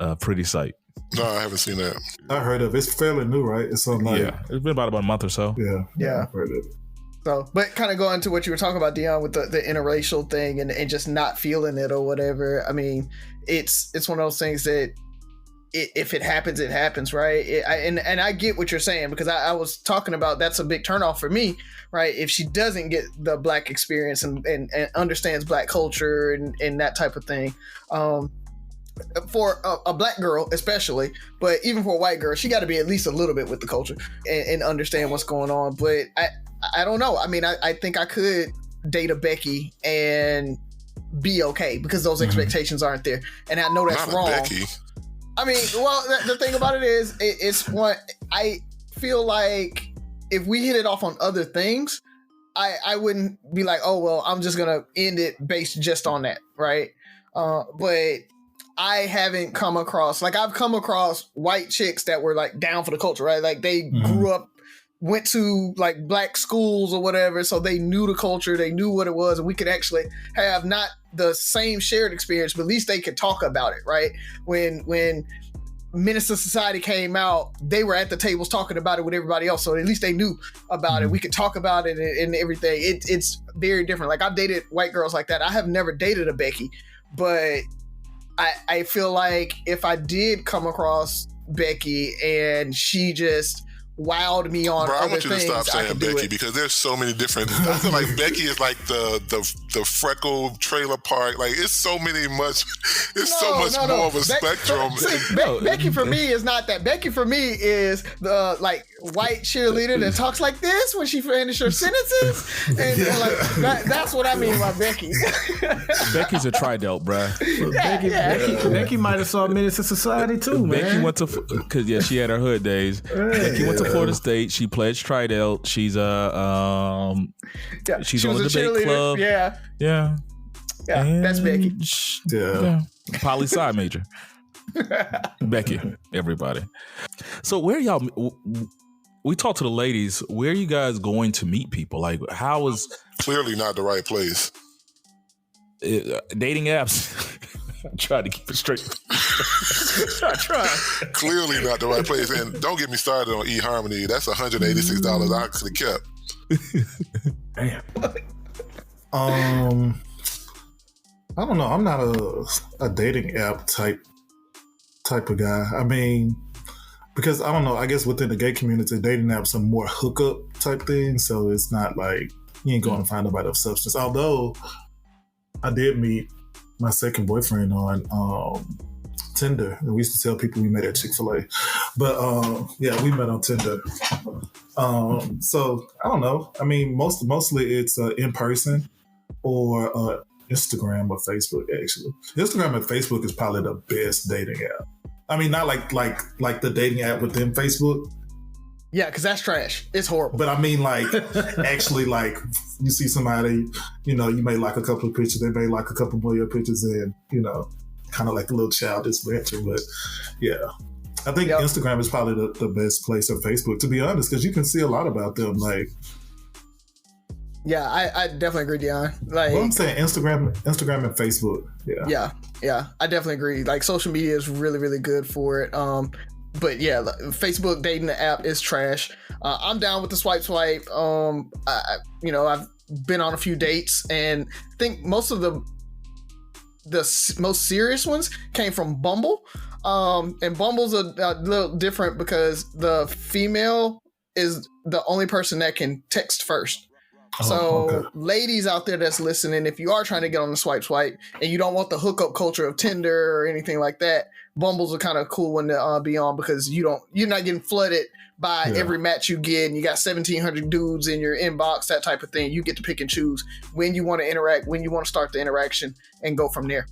a pretty sight. No, I haven't seen that. I heard of it. It's fairly new, right? It's on it's been about a month or so. Yeah. I've heard of it. So, but kind of going to what you were talking about, Deion, with the interracial thing and just not feeling it or whatever. I mean, it's one of those things that if it happens, it happens, right? And I get what you're saying, because I was talking about that's a big turnoff for me, right? If she doesn't get the Black experience and understands Black culture and that type of thing. For a Black girl especially, but even for a white girl, she got to be at least a little bit with the culture and understand what's going on. But I don't know. I mean, I think I could date a Becky and be okay because those expectations aren't there, and I know that's not wrong. Becky. I mean, well, the thing about it is, it's what I feel like. If we hit it off on other things, I wouldn't be like, oh well, I'm just gonna end it based just on that, right? But I haven't come across, like, I've come across white chicks that were like down for the culture, right? Like they grew up, went to like Black schools or whatever, so they knew the culture, they knew what it was, and we could actually have not the same shared experience, but at least they could talk about it, right? When Menace to Society came out, they were at the tables talking about it with everybody else, so at least they knew about it. We could talk about it and everything. It's very different. Like, I've dated white girls like that. I have never dated a Becky, but I feel like if I did come across Becky and she just wowed me on other things, I want you to stop saying Becky, because there's so many different. I feel like Becky is like the freckle trailer park. Like, it's so much more of a spectrum. Becky for me is not that. Becky for me is the like white cheerleader that talks like this when she finishes her sentences, and like that's what I mean by Becky. Becky's a tri-delt, bruh. Becky might have saw Menace to Society too, man. Becky went to because she had her hood days. Becky went to Florida State. She pledged tri-delt. She's she's on the debate club. Yeah. Yeah, that's Becky. Yeah. Poli sci major. Becky, everybody. So where y'all, we talked to the ladies, where are you guys going to meet people? Like, how is... Clearly not the right place. Dating apps. I tried to keep it straight. I tried. Clearly not the right place. And don't get me started on eHarmony. That's $186 I could have kept. Damn. I don't know. I'm not a dating app type of guy. I mean, because I don't know. I guess within the gay community, dating apps are more hookup type things. So it's not like you ain't going to find nobody of substance. Although I did meet my second boyfriend on Tinder. And we used to tell people we met at Chick-fil-A. But yeah, we met on Tinder. So I don't know. I mean, mostly it's in person or Instagram or Facebook, actually. Instagram and Facebook is probably the best dating app. I mean, not like the dating app within Facebook. Yeah, because that's trash. It's horrible. But I mean, like, actually, like, you see somebody, you know, you may like a couple of pictures, they may like a couple more of your pictures, and, you know, kind of like a little childish banter. But yeah, I think Instagram is probably the best place, or Facebook, to be honest, because you can see a lot about them. Like, yeah, I definitely agree, Deion. Like, well, I'm saying Instagram and Facebook. Yeah, I definitely agree. Like, social media is really, really good for it. But yeah, Facebook dating app is trash. I'm down with the swipe. I've been on a few dates, and I think most of the most serious ones came from Bumble. And Bumble's a little different because the female is the only person that can text first. Ladies out there that's listening, if you are trying to get on the swipe and you don't want the hookup culture of Tinder or anything like that, Bumble's a kind of cool one to be on, because you're not getting flooded by every match you get, and you got 1,700 dudes in your inbox, that type of thing. You get to pick and choose when you want to interact, when you want to start the interaction, and go from there.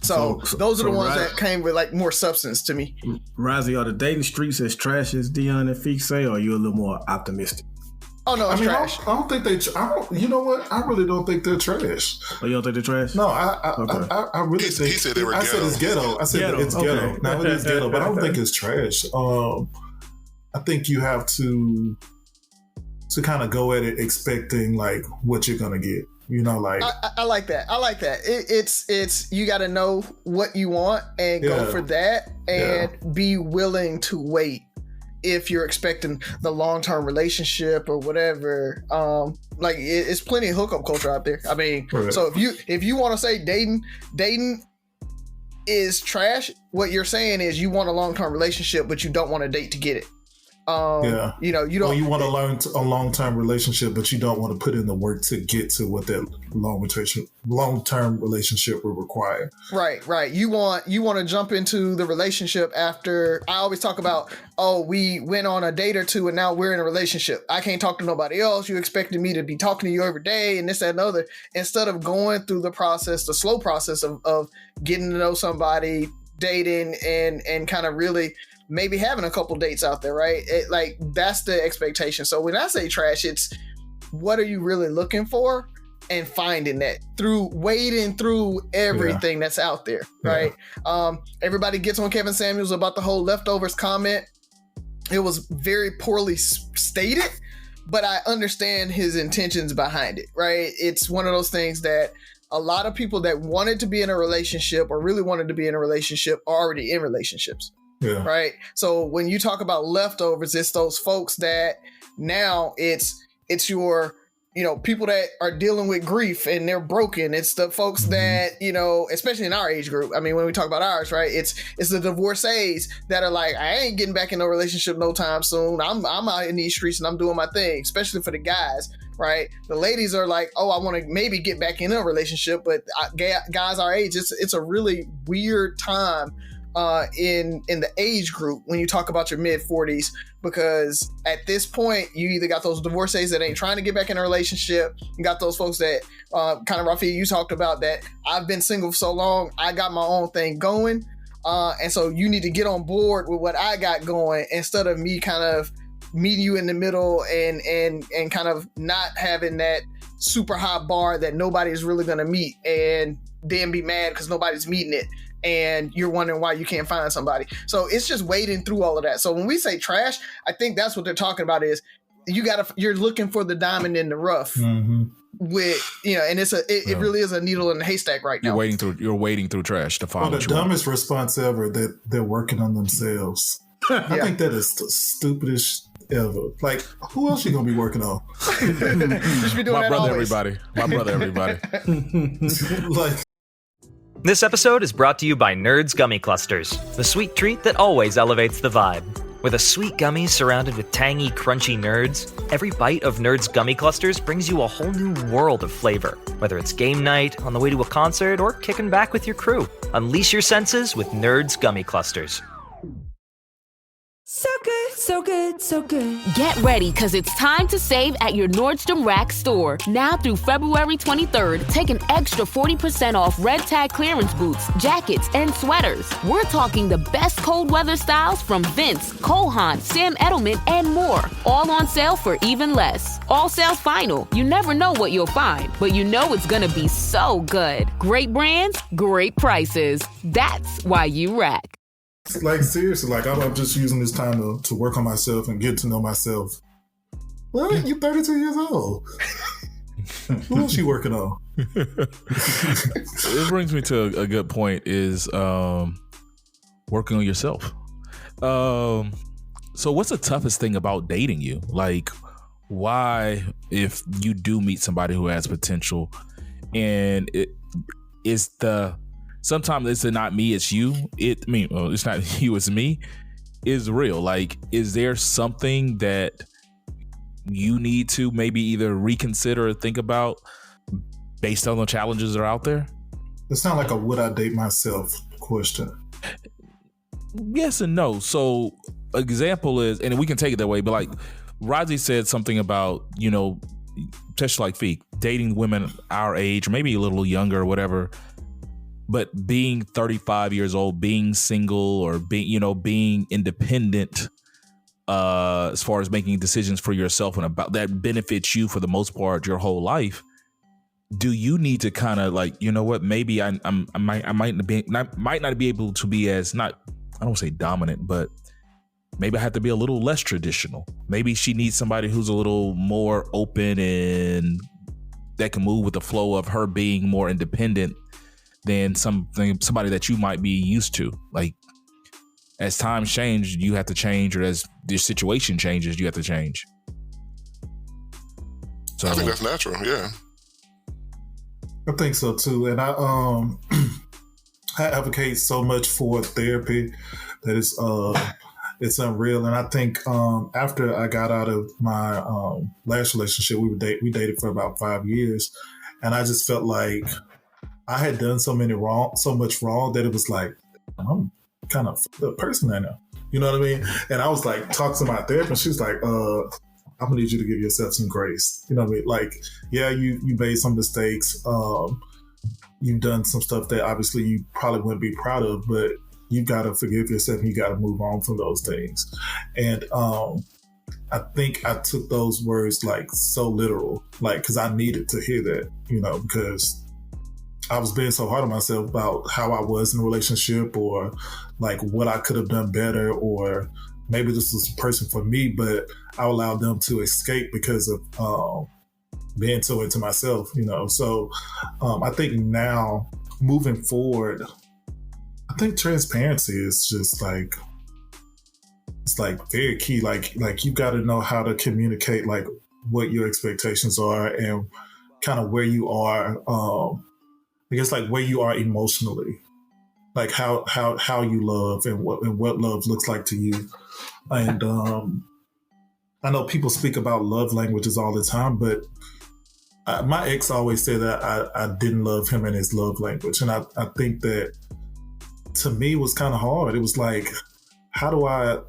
So those are the ones that came with like more substance to me. Razi, are the dating streets as trash as Deion and Feek say, or are you a little more optimistic? Oh no, it's trash. I don't think you know what? I really don't think they're trash. Oh, you don't think they're trash? No, I really think. He said they were ghetto. I said it's ghetto. I said it's ghetto. Okay. Now it is ghetto, but I don't think it's trash. I think you have to kind of go at it expecting like what you're gonna get. You know, like I like that. It's you got to know what you want and go for that, and be willing to wait. If you're expecting the long-term relationship or whatever, like it's plenty of hookup culture out there. I mean, so if you want to say dating is trash, what you're saying is you want a long-term relationship, but you don't want to date to get it. You know, you don't. Or you want to learn a long-term relationship, but you don't want to put in the work to get to what that long-term relationship will require. Right. You want to jump into the relationship after. I always talk about, we went on a date or two and now we're in a relationship. I can't talk to nobody else. You expected me to be talking to you every day and this, that, and other. Instead of going through the slow process of getting to know somebody, dating, and kind of really maybe having a couple dates out there, right? Like, that's the expectation. So when I say trash, it's what are you really looking for, and finding that through wading through everything that's out there, right? Everybody gets on Kevin Samuels about the whole leftovers comment. It was very poorly stated, but I understand his intentions behind it, right? It's one of those things that a lot of people that wanted to be in a relationship or really wanted to be in a relationship are already in relationships. Yeah. Right. So when you talk about leftovers, it's those folks that now it's your, people that are dealing with grief and they're broken. It's the folks that, especially in our age group. I mean, when we talk about ours, right, it's the divorcees that are like, I ain't getting back in a relationship no time soon. I'm out in these streets and I'm doing my thing, especially for the guys. Right. The ladies are like, I want to maybe get back in a relationship. But guys our age, it's a really weird time in the age group when you talk about your mid 40s, because at this point you either got those divorcees that ain't trying to get back in a relationship, you got those folks that kind of Rafeeq, you talked about that I've been single for so long, I got my own thing going, and so you need to get on board with what I got going, instead of me kind of meeting you in the middle and kind of not having that super high bar that nobody is really going to meet, and then be mad because nobody's meeting it, and you're wondering why you can't find somebody. So it's just wading through all of that. So when we say trash, I think that's what they're talking about is you're looking for the diamond in the rough. Mm-hmm. With and it really is a needle in a haystack right now. You're wading through trash to find the dumbest response ever, that they're working on themselves. I think that is the stupidest ever. Like, who else you gonna be working on? You should be doing My that brother, always. everybody. Like, This episode is brought to you by Nerds Gummy Clusters, the sweet treat that always elevates the vibe. With a sweet gummy surrounded with tangy, crunchy nerds, every bite of Nerds Gummy Clusters brings you a whole new world of flavor. Whether it's game night, on the way to a concert, or kicking back with your crew, unleash your senses with Nerds Gummy Clusters. So good, so good, so good. Get ready, because it's time to save at your Nordstrom Rack store. Now through February 23rd, take an extra 40% off red tag clearance boots, jackets, and sweaters. We're talking the best cold weather styles from Vince, Cole Haan, Sam Edelman, and more. All on sale for even less. All sales final. You never know what you'll find, but you know it's gonna be so good. Great brands, great prices. That's why you rack. Like, seriously, like, I'm just using this time to work on myself and get to know myself. Well, you're 32 years old. Who else you working on? It brings me to a good point is working on yourself. So what's the toughest thing about dating you? Like, why, if you do meet somebody who has potential, and it is sometimes it's not me, it's you. It's not you, it's me. Is real. Like, is there something that you need to maybe either reconsider or think about based on the challenges that are out there? It's not like a would I date myself question. Yes and no. So example is, and we can take it that way, but like Razi said something about, just like Feek, dating women our age, or maybe a little younger or whatever, but being 35 years old, being single, or being independent, as far as making decisions for yourself and about that benefits you for the most part your whole life. Do you need to kind of like, what? Maybe I might not be able to be as I don't say dominant, but maybe I have to be a little less traditional. Maybe she needs somebody who's a little more open and that can move with the flow of her being more independent than somebody that you might be used to. Like, as times change, you have to change, or as your situation changes, you have to change. So I think that's natural. Yeah, I think so too. And I advocate so much for therapy that it's unreal. And I think after I got out of my last relationship, we dated for about 5 years, and I just felt like I had done so much wrong that it was like, I'm kind of a person I know. You know what I mean? And I was like, talking to my therapist, she was like, I'm gonna need you to give yourself some grace. You know what I mean? Like, yeah, you made some mistakes. You've done some stuff that obviously you probably wouldn't be proud of, but you gotta forgive yourself and you gotta move on from those things. And I think I took those words like so literal, like, because I needed to hear that, because I was being so hard on myself about how I was in a relationship, or like what I could have done better, or maybe this was a person for me, but I allowed them to escape because of being so into myself, So I think now, moving forward, I think transparency is just like, it's like very key. Like you got to know how to communicate like what your expectations are and kind of where you are. I guess like where you are emotionally, like how you love and what love looks like to you. And I know people speak about love languages all the time, but my ex always said that I didn't love him in his love language. And I think that to me was kind of hard. It was like, how do I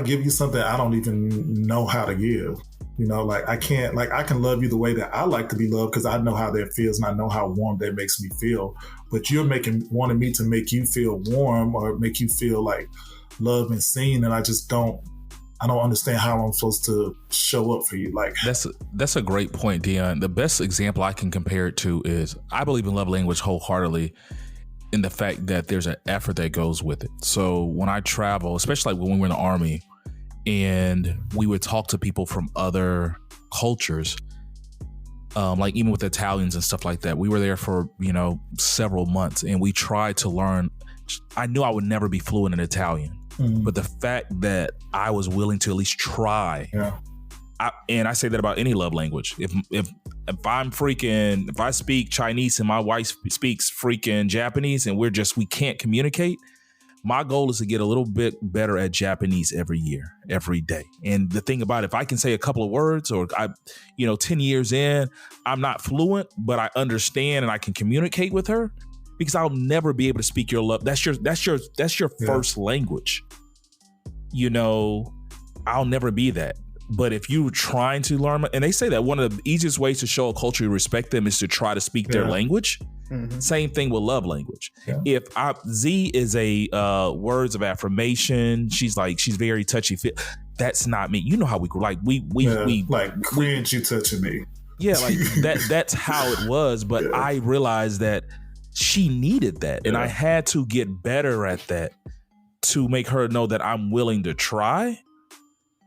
give you something I don't even know how to give? Like I can love you the way that I like to be loved because I know how that feels and I know how warm that makes me feel. But you're wanting me to make you feel warm or make you feel like loved and seen, and I just don't I don't understand how I'm supposed to show up for you. Like that's a great point, Deion. The best example I can compare it to is I believe in love language wholeheartedly in the fact that there's an effort that goes with it. So when I travel, especially like when we were in the Army and we would talk to people from other cultures, like even with Italians and stuff like that, we were there for, several months and we tried to learn. I knew I would never be fluent in Italian. But the fact that I was willing to at least try, and I say that about any love language. If I speak Chinese and my wife speaks freaking Japanese and we can't communicate, my goal is to get a little bit better at Japanese every year, every day. And the thing about it, if I can say a couple of words or 10 years in, I'm not fluent, but I understand and I can communicate with her. Because I'll never be able to speak your love. That's your first language. I'll never be that. But if you're trying to learn, and they say that one of the easiest ways to show a culture you respect them is to try to speak their language. Mm-hmm. Same thing with love language. Yeah. If Z is a words of affirmation, she's very touchy. That's not me. You know how we cringe you touching me. Yeah, like that's how it was. But I realized that she needed that. And I had to get better at that to make her know that I'm willing to try.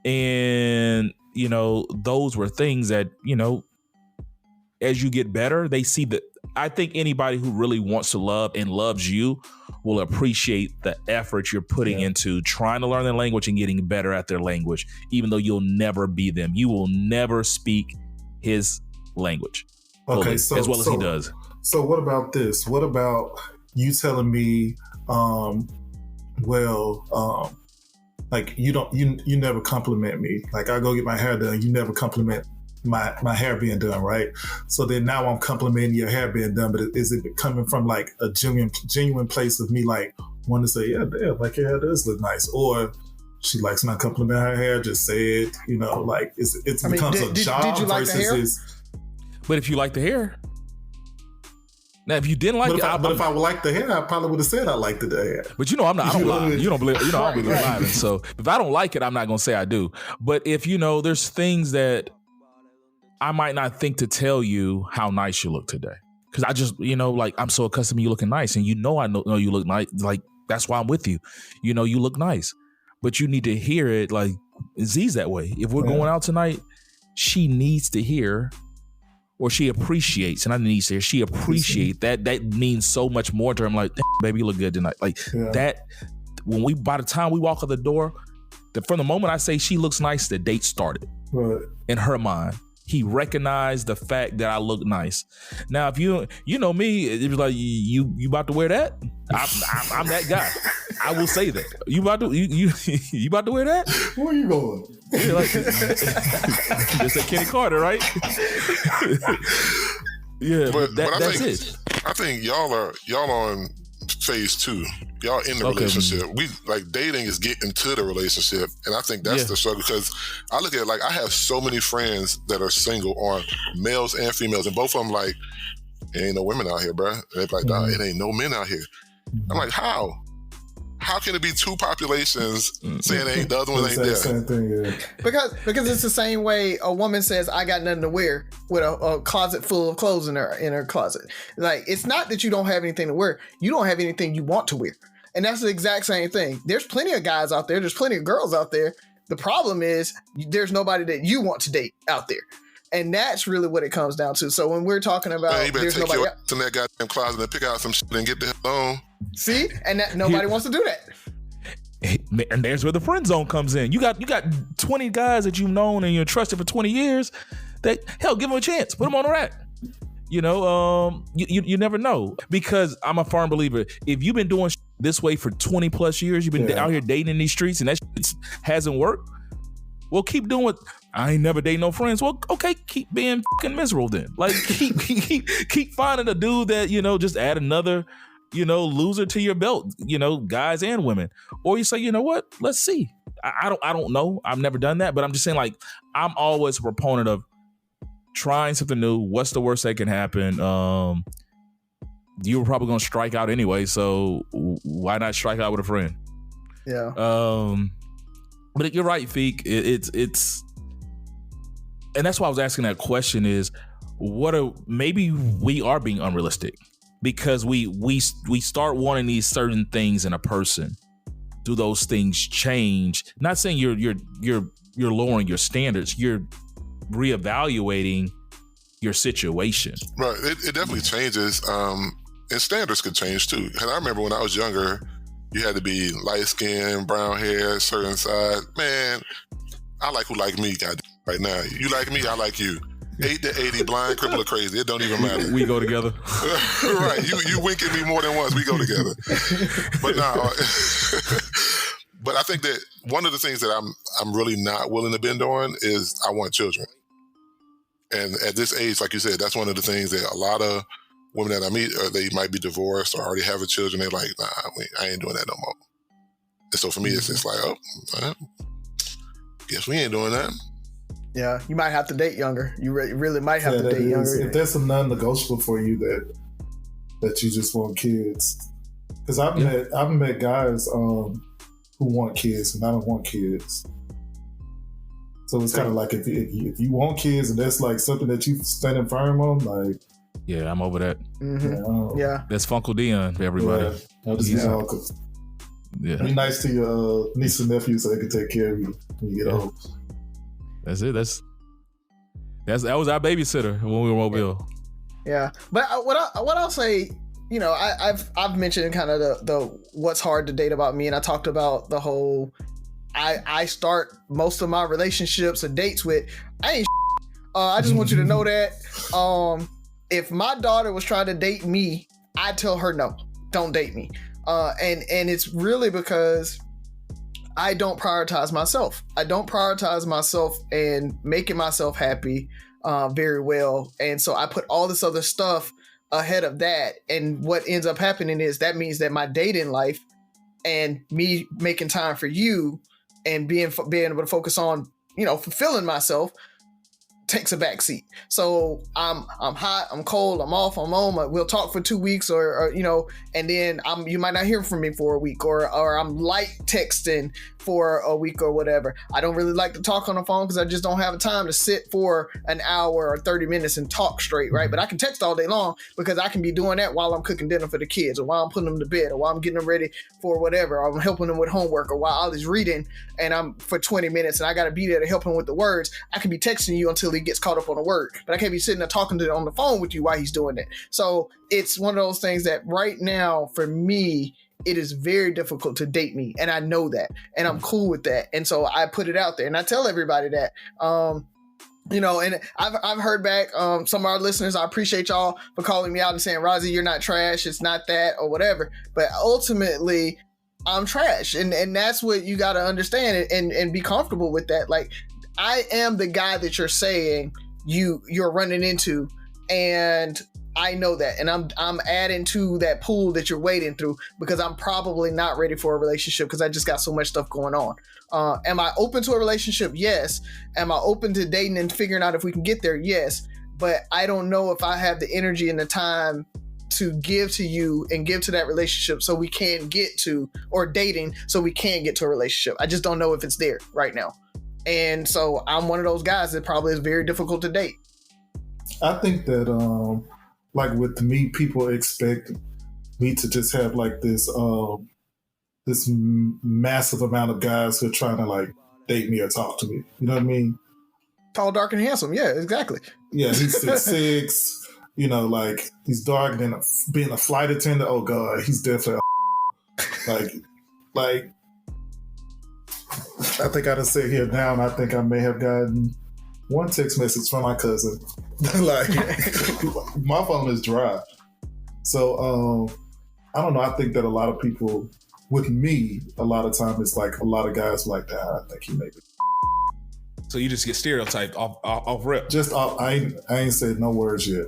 And, those were things that, as you get better, they see that. I think anybody who really wants to love and loves you will appreciate the effort you're putting into trying to learn their language and getting better at their language, even though you'll never be them. You will never speak his language as well as he does. So what about this? What about you telling me, like you never compliment me. Like I go get my hair done, you never compliment my hair being done, right? So then now I'm complimenting your hair being done, but is it coming from like a genuine place of me like wanting to say, yeah, damn, like your hair does look nice, or she likes not compliment her hair, just say it, like it becomes a job did you like versus But if you like the hair. Now, if you didn't like it, but if I would like the hair, I probably would have said I liked the hair. But I'm not. I don't lie. You don't believe. I don't believe lying. So if I don't like it, I'm not gonna say I do. But if there's things that I might not think to tell you how nice you look today, because I just like I'm so accustomed to you looking nice, and I know you look nice. Like that's why I'm with you. You look nice, but you need to hear it. Like Z's that way. If we're going out tonight, she needs to hear. Or she appreciates, and I need to hear she appreciates that. That means so much more to her. I'm like, baby, you look good tonight. Like that. By the time we walk out the door, from the moment I say she looks nice, the date started. Right. In her mind, he recognized the fact that I look nice. Now, if you know me, it was like you about to wear that. I'm that guy. I will say that. You about to wear that? Where are you going? Yeah, like, just like Kenny Carter, right? Yeah, but that's it. I think y'all are on phase 2. Y'all in the relationship. We like dating is getting to the relationship, and I think that's the struggle, because I look at it like I have so many friends that are single, on males and females, and both of them like, there ain't no women out here, bro. And they're like, nah, it ain't no men out here. I'm like, how? How can it be two populations saying the other one ain't there? Same thing, Because it's the same way a woman says, I got nothing to wear, with a closet full of clothes in her closet. Like, it's not that you don't have anything to wear. You don't have anything you want to wear. And that's the exact same thing. There's plenty of guys out there. There's plenty of girls out there. The problem is there's nobody that you want to date out there. And that's really what it comes down to. So when we're talking about, you better there's take nobody your in that goddamn closet and pick out some shit and get the hell on. See? And that nobody wants to do that. And there's where the friend zone comes in. You got 20 guys that you've known and you're trusted for 20 years. That hell, give them a chance. Put them on the rack. You never know, because I'm a firm believer. If you've been doing this way for 20 plus years, you've been out here dating in these streets, and that hasn't worked. Well, keep doing it. I ain't never dating no friends. Well, okay, keep being fucking miserable then. Like keep finding a dude that just add another loser to your belt. Guys and women. Or you say, you know what? Let's see. I don't know. I've never done that, but I'm just saying, like, I'm always a proponent of trying something new. What's the worst that can happen? You were probably gonna strike out anyway, so why not strike out with a friend? Yeah. But you're right, Feek. It's, and that's why I was asking that question is, maybe we are being unrealistic because we start wanting these certain things in a person. Do those things change? Not saying you're lowering your standards. You're reevaluating your situation. Right. It definitely changes. And standards could change too. And I remember when I was younger, you had to be light skinned, brown hair, certain size. Man, I like who like me, God, right now. You like me, I like you. 8 to 80, blind, cripple, or crazy. It don't even matter. We go together. Right. You wink at me more than once. We go together. But no. But I think that one of the things that I'm really not willing to bend on is I want children. And at this age, like you said, that's one of the things that a lot of women that I meet, they might be divorced or already have a children. They're like, nah, I ain't doing that no more. And so for me, it's just like, oh, well, guess we ain't doing that. Yeah, you might have to date younger. You really might have to date younger. If there's some non-negotiable for you that you just want kids. Because I've met guys who want kids and I don't want kids. So it's kind of like if you want kids and that's like something that you standing firm on, like. Yeah, I'm over that. Mm-hmm. Yeah. That's Funkle Deion for everybody. Yeah. Be nice to your niece and nephew so they can take care of you when you get old. That's it. That was our babysitter when we were Mobile. Yeah. But what I'll say, you know, I've mentioned kind of the what's hard to date about me, and I talked about the whole I start most of my relationships or dates with I ain't I just want you to know that if my daughter was trying to date me, I'd tell her no, don't date me. And it's really because I don't prioritize myself. I don't prioritize myself and making myself happy very well. And so I put all this other stuff ahead of that. And what ends up happening is that means that my dating life and me making time for you and being able to focus on, you know, fulfilling myself takes a backseat. So I'm hot, I'm cold, I'm off, I'm on. We'll talk for 2 weeks, or you know, and then you might not hear from me for a week, or I'm light texting for a week or whatever. I don't really like to talk on the phone because I just don't have time to sit for an hour or 30 minutes and talk straight, right? But I can text all day long because I can be doing that while I'm cooking dinner for the kids, or while I'm putting them to bed, or while I'm getting them ready for whatever, or I'm helping them with homework, or while Ollie's reading and I'm for 20 minutes and I got to be there to help him with the words. I can be texting you until he gets caught up on the word, but I can't be sitting there talking on the phone with you while he's doing that. So it's one of those things that right now for me, it is very difficult to date me, and I know that, and I'm cool with that, and so I put it out there, and I tell everybody that. You know, and I've heard back some of our listeners. I appreciate y'all for calling me out and saying, Razi, you're not trash, it's not that, or whatever. But ultimately, I'm trash, and that's what you got to understand and be comfortable with that. Like, I am the guy that you're saying you're running into, and I know that, and I'm adding to that pool that you're wading through because I'm probably not ready for a relationship because I just got so much stuff going on. Am I open to a relationship? Yes. Am I open to dating and figuring out if we can get there? Yes. But I don't know if I have the energy and the time to give to you and give to that relationship so we can get to, or dating so we can get to a relationship. I just don't know if it's there right now. And so I'm one of those guys that probably is very difficult to date. I think that like with me, people expect me to just have like this massive amount of guys who are trying to like date me or talk to me. You know what I mean? Tall, dark, and handsome. Yeah, exactly. Yeah, he's 6'6", you know, like he's dark and being a flight attendant. Oh God, he's definitely like I think I done sit here now and I think I may have gotten one text message from my cousin. Like, my phone is dry. So, I don't know. I think that a lot of people, with me, a lot of time it's like a lot of guys like that. I think he may be. So you just get stereotyped off rip. Just off, I ain't said no words yet.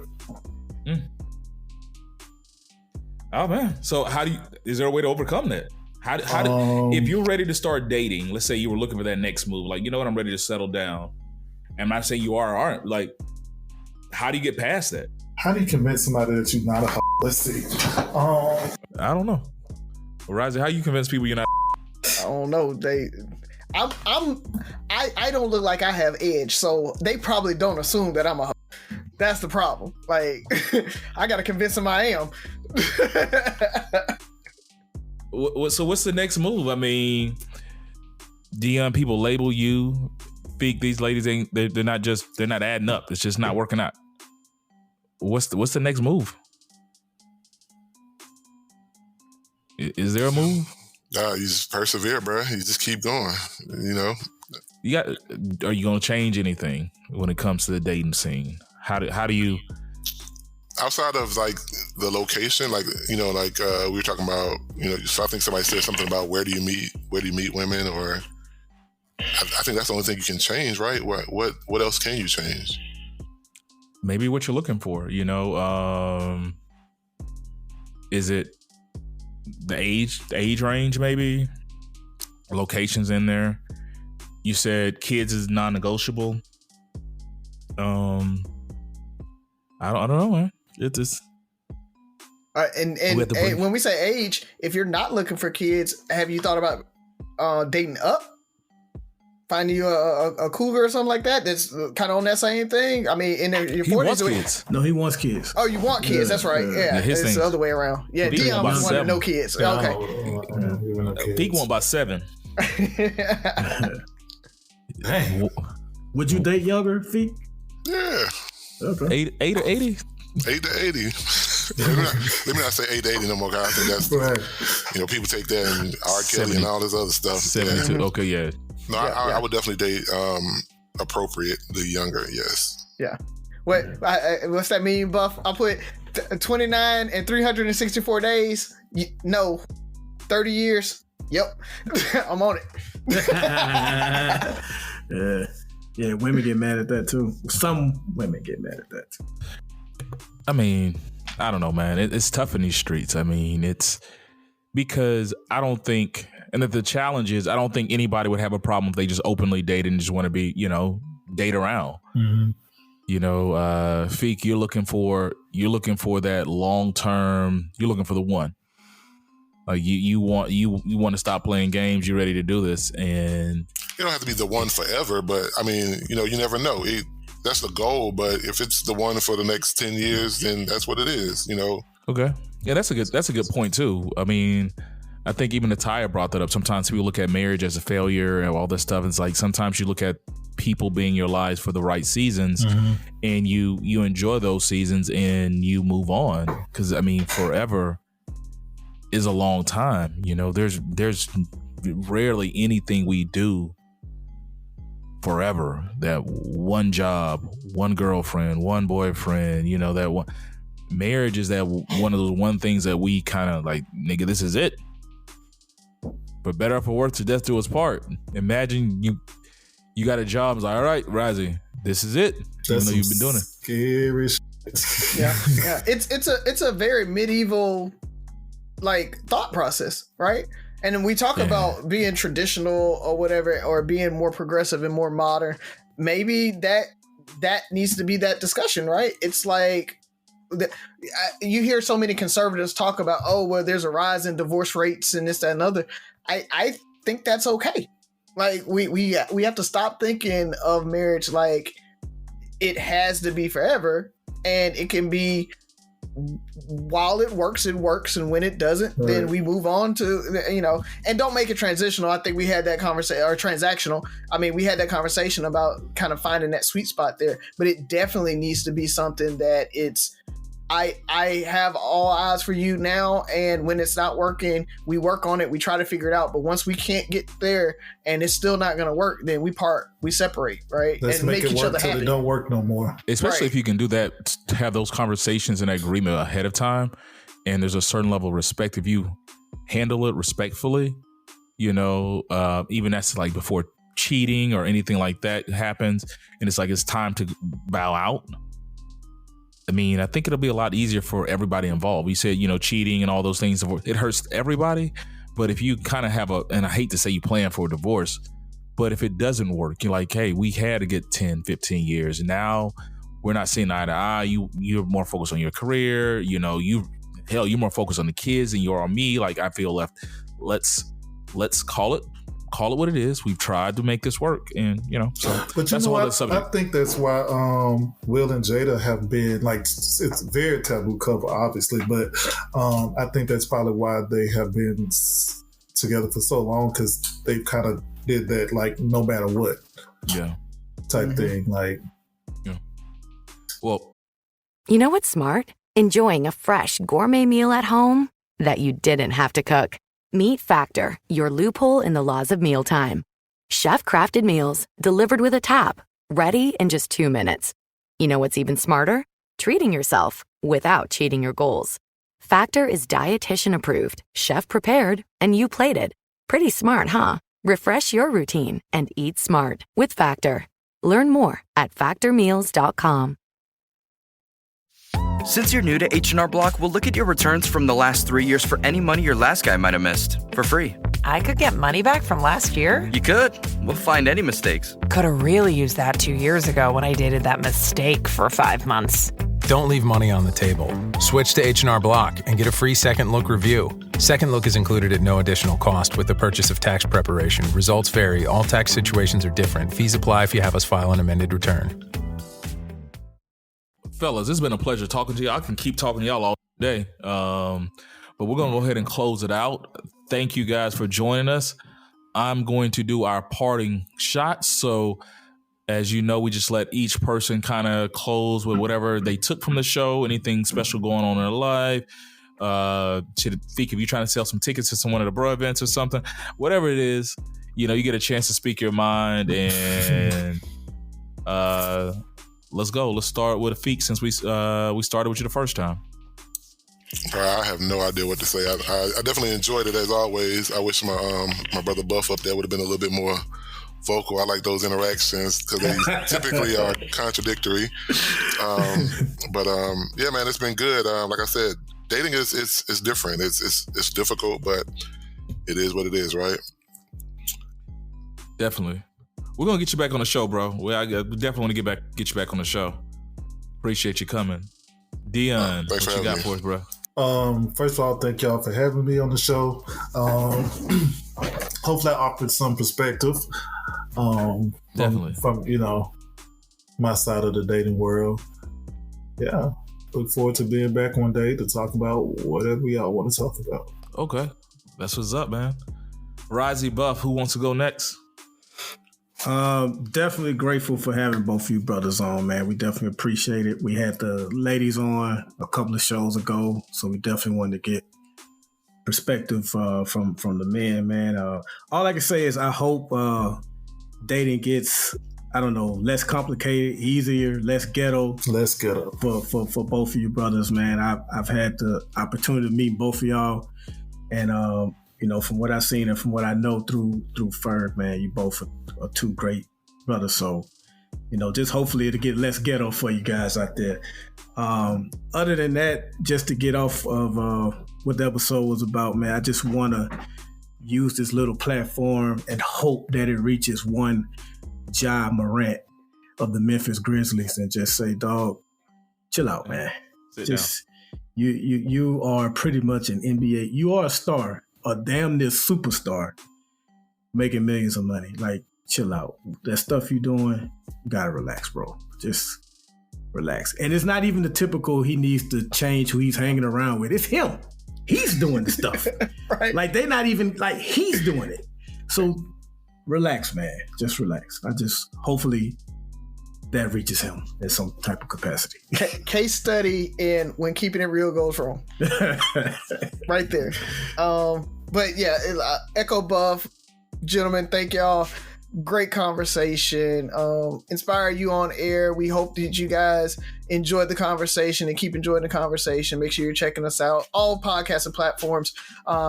Oh man. So is there a way to overcome that? How if you're ready to start dating, let's say you were looking for that next move, like, you know what, I'm ready to settle down. I'm not saying you are or aren't. Like, how do you get past that? How do you convince somebody that you're not a Let's see. I don't know. Well, Razi, how you convince people you're not I don't know. I don't look like I have edge, so they probably don't assume that I'm a hoe. That's the problem. Like, I gotta convince them I am. So what's the next move? I mean, Deion, people label you. Feek, these ladies they're not adding up. It's just not working out. What's the next move? Is there a move? You just persevere, bro. You just keep going. You know. Are you gonna change anything when it comes to the dating scene? How do you? Outside of like the location, like we were talking about, so I think somebody said something about where do you meet women, or I think that's the only thing you can change, right? What else can you change? Maybe what you're looking for, is it the age range, maybe locations in there? You said kids is non-negotiable. I don't know, man. It's just and when we say age, if you're not looking for kids, have you thought about dating up? Finding you a cougar or something like that that's kind of on that same thing? I mean, in your 40s. Kids. No, he wants kids. Oh, you want kids? That's right. Yeah, it's the other way around. Yeah, Deion wanted no kids. Okay. Feek want about 7. Dang. Would you date younger, Feek? Yeah. Okay. 8 or 80? 8 to 80. Let me not say 8 to 80 no more, guys. I think that's right. People take that and R. Kelly and all this other stuff. 72. Yeah. Okay, yeah. No, I would definitely date appropriately younger. Yes. Yeah. What's that mean, Buff? I'll put 29 and 364 days. No. 30 years. Yep. I'm on it. Yeah, women get mad at that too. Some women get mad at that too. I mean, I don't know, man. It's tough in these streets. I mean, it's because I don't think, and the challenge is, I don't think anybody would have a problem if they just openly date and just want to be, date around. Mm-hmm. Feek, you're looking for that long term. You're looking for the one. Like you want to stop playing games. You're ready to do this, and you don't have to be the one forever. But I mean, you never know. That's the goal. But if it's the one for the next 10 years, then that's what it is. Okay, yeah, that's a good point too. I mean, I think even Atiyah brought that up. Sometimes people look at marriage as a failure and all this stuff. It's like sometimes you look at people being your lives for the right seasons, mm-hmm. and you enjoy those seasons and you move on. Because I mean, forever is a long time. There's rarely anything we do forever. That one job, one girlfriend, one boyfriend, that one. Marriage is that one of those one things that we kind of like, nigga, this is it. But better for work to death do us part. Imagine you got a job, it's like, all right, Razi, this is it. Even though you've been doing it. Scary shit. Yeah. It's a very medieval like thought process, right? And then we talk about being traditional or whatever, or being more progressive and more modern. Maybe that needs to be that discussion, right? It's like you hear so many conservatives talk about, there's a rise in divorce rates and this, that, and other. I think that's okay. Like we have to stop thinking of marriage like it has to be forever, and it can be. While it works, and when it doesn't, then we move on to, and don't make it transitional. I think we had that conversation, or transactional. I mean, we had that conversation about kind of finding that sweet spot there, but it definitely needs to be something that it's, I have all eyes for you now, and when it's not working, we work on it, we try to figure it out, but once we can't get there and it's still not going to work, then we separate, right? Let's and make it work till it don't work no more. Especially if you can do that, to have those conversations and agreement ahead of time, and there's a certain level of respect. If you handle it respectfully, even that's like before cheating or anything like that happens, and it's like it's time to bow out. I mean, I think it'll be a lot easier for everybody involved. You said, cheating and all those things, it hurts everybody. But if you kind of have and I hate to say you plan for a divorce, but if it doesn't work, you're like, hey, we had to get 10, 15 years. And now we're not seeing eye to eye. You're more focused on your career. You're more focused on the kids than you are on me. Like, I feel left. Let's call it call it what it is. We've tried to make this work, and so but that's all the I subject. think that's why Will and Jada have been like, it's very taboo couple, obviously, but I think that's probably why they have been together for so long, because they kind of did that, like, no matter what, type thing, like. Well, you know what's smart? Enjoying a fresh gourmet meal at home that you didn't have to cook. Meet Factor, your loophole in the laws of mealtime. Chef-crafted meals delivered with a tap, ready in just 2 minutes. You know what's even smarter? Treating yourself without cheating your goals. Factor is dietitian approved, chef prepared, and you plated. Pretty smart, huh? Refresh your routine and eat smart with Factor. Learn more at factormeals.com. Since you're new to H&R Block, we'll look at your returns from the last 3 years for any money your last guy might have missed for free. I could get money back from last year? You could. We'll find any mistakes. Could have really used that 2 years ago when I dated that mistake for 5 months. Don't leave money on the table. Switch to H&R Block and get a free Second Look review. Second Look is included at no additional cost with the purchase of tax preparation. Results vary. All tax situations are different. Fees apply if you have us file an amended return. Fellas, it's been a pleasure talking to you. I can keep talking to y'all all day, but we're going to go ahead and close it out. Thank you guys for joining us. I'm going to do our parting shot. So as you know, we just let each person kind of close with whatever they took from the show, anything special going on in their life. Feek, if you're trying to sell some tickets to some one of the bro events or something, whatever it is, you get a chance to speak your mind. And let's go. Let's start with a Feek, since we started with you the first time. I have no idea what to say. I definitely enjoyed it as always. I wish my brother Buff up there would have been a little bit more vocal. I like those interactions because they typically are contradictory. But yeah, man, it's been good. Like I said, dating is different. It's difficult, but it is what it is, right? Definitely. We're gonna get you back on the show, bro. We definitely want to get you back on the show. Appreciate you coming, Deion. What you got for us, bro? First of all, thank y'all for having me on the show. Hopefully, I offered some perspective. Definitely from my side of the dating world. Yeah, look forward to being back one day to talk about whatever y'all want to talk about. Okay, that's what's up, man. Razi, Buff, who wants to go next? Definitely grateful for having both of you brothers on, man. We definitely appreciate it. We had the ladies on a couple of shows ago, so we definitely wanted to get perspective from the men, man. All I can say is I hope dating gets, less complicated, easier, less ghetto. Less ghetto. For both of you brothers, man. I've had the opportunity to meet both of y'all, and from what I've seen and from what I know through Ferg, man, you both are two great brothers. So, just hopefully it'll get less ghetto for you guys out there. Other than that, just to get off of what the episode was about, man, I just want to use this little platform and hope that it reaches one Ja Morant of the Memphis Grizzlies and just say, dog, chill out, man. You are pretty much an NBA. You are a star, a damn near superstar, making millions of money. Like, chill out. That stuff you doing, you gotta relax, bro. Just relax. And it's not even the typical he needs to change who he's hanging around with. It's him. He's doing the stuff. Right. Like, they're not even, like, he's doing it. So relax, man. Just relax. Hopefully that reaches him in some type of capacity. Case study in when keeping it real goes wrong. Right there. But yeah, Echo Buff, gentlemen, thank y'all. Great conversation. Inspire you on air. We hope that you guys enjoyed the conversation and keep enjoying the conversation. Make sure you're checking us out. All podcasts and platforms.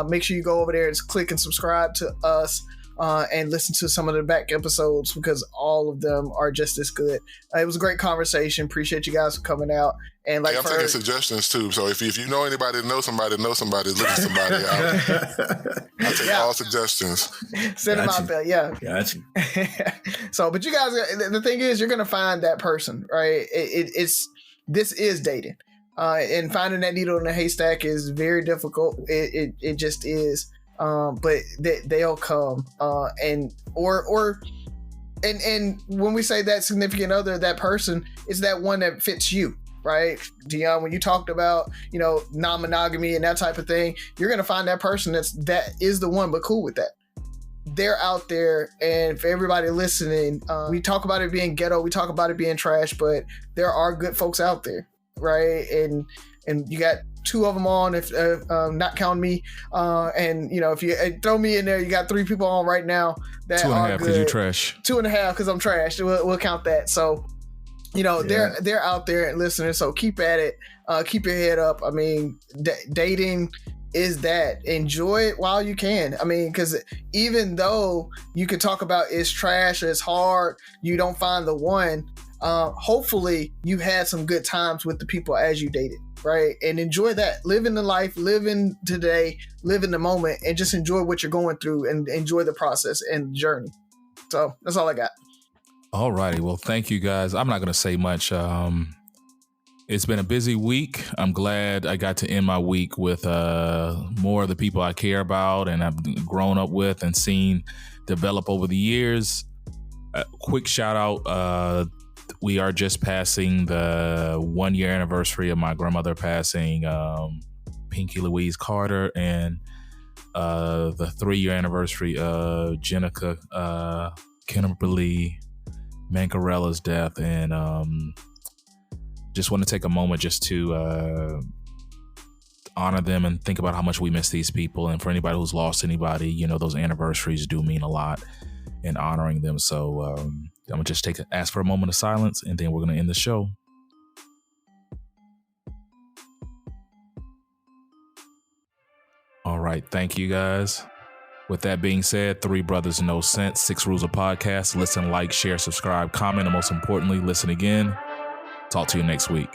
Make sure you go over there and click and subscribe to us. And listen to some of the back episodes because all of them are just as good. It was a great conversation. Appreciate you guys for coming out. And like, I'm taking suggestions too. So if you know anybody, know somebody, look at somebody out. I take all suggestions. Send them out there. Yeah. Got you. So, but you guys, the thing is, you're gonna find that person, right? This is dating, and finding that needle in a haystack is very difficult. It just is. but they'll come. And when we say that significant other, that person is that one that fits you, right? Deion, when you talked about, non-monogamy and that type of thing, you're going to find that person that is the one, but cool with that. They're out there, and for everybody listening, we talk about it being ghetto, we talk about it being trash, but there are good folks out there, right? And you got 2 of them on, if not counting me, and if you throw me in there, you got 3 people on right now that are good. 2.5 because you're trash. 2.5 because I'm trash. We'll count that. So they're out there and listening. So keep at it. Keep your head up. I mean, dating is that. Enjoy it while you can. I mean, because even though you could talk about it's trash, it's hard, you don't find the one, hopefully you had some good times with the people as you dated, right? And enjoy that. Live in the life, live in today, live in the moment, and just enjoy what you're going through and enjoy the process and the journey. So that's all I got. All righty. Well, thank you guys. I'm not going to say much. It's been a busy week. I'm glad I got to end my week with more of the people I care about and I've grown up with and seen develop over the years. Quick shout out. We are just passing the 1-year anniversary of my grandmother passing, Pinky Louise Carter, and the 3-year anniversary of Jenica Kimberly Mancarella's death. And just want to take a moment just to honor them and think about how much we miss these people. And for anybody who's lost anybody, those anniversaries do mean a lot in honoring them. So I'm going to just ask for a moment of silence, and then we're going to end the show. All right. Thank you, guys. With that being said, 3 Brothers No Sense, 6 Rules of Podcast. Listen, like, share, subscribe, comment, and most importantly, listen again. Talk to you next week.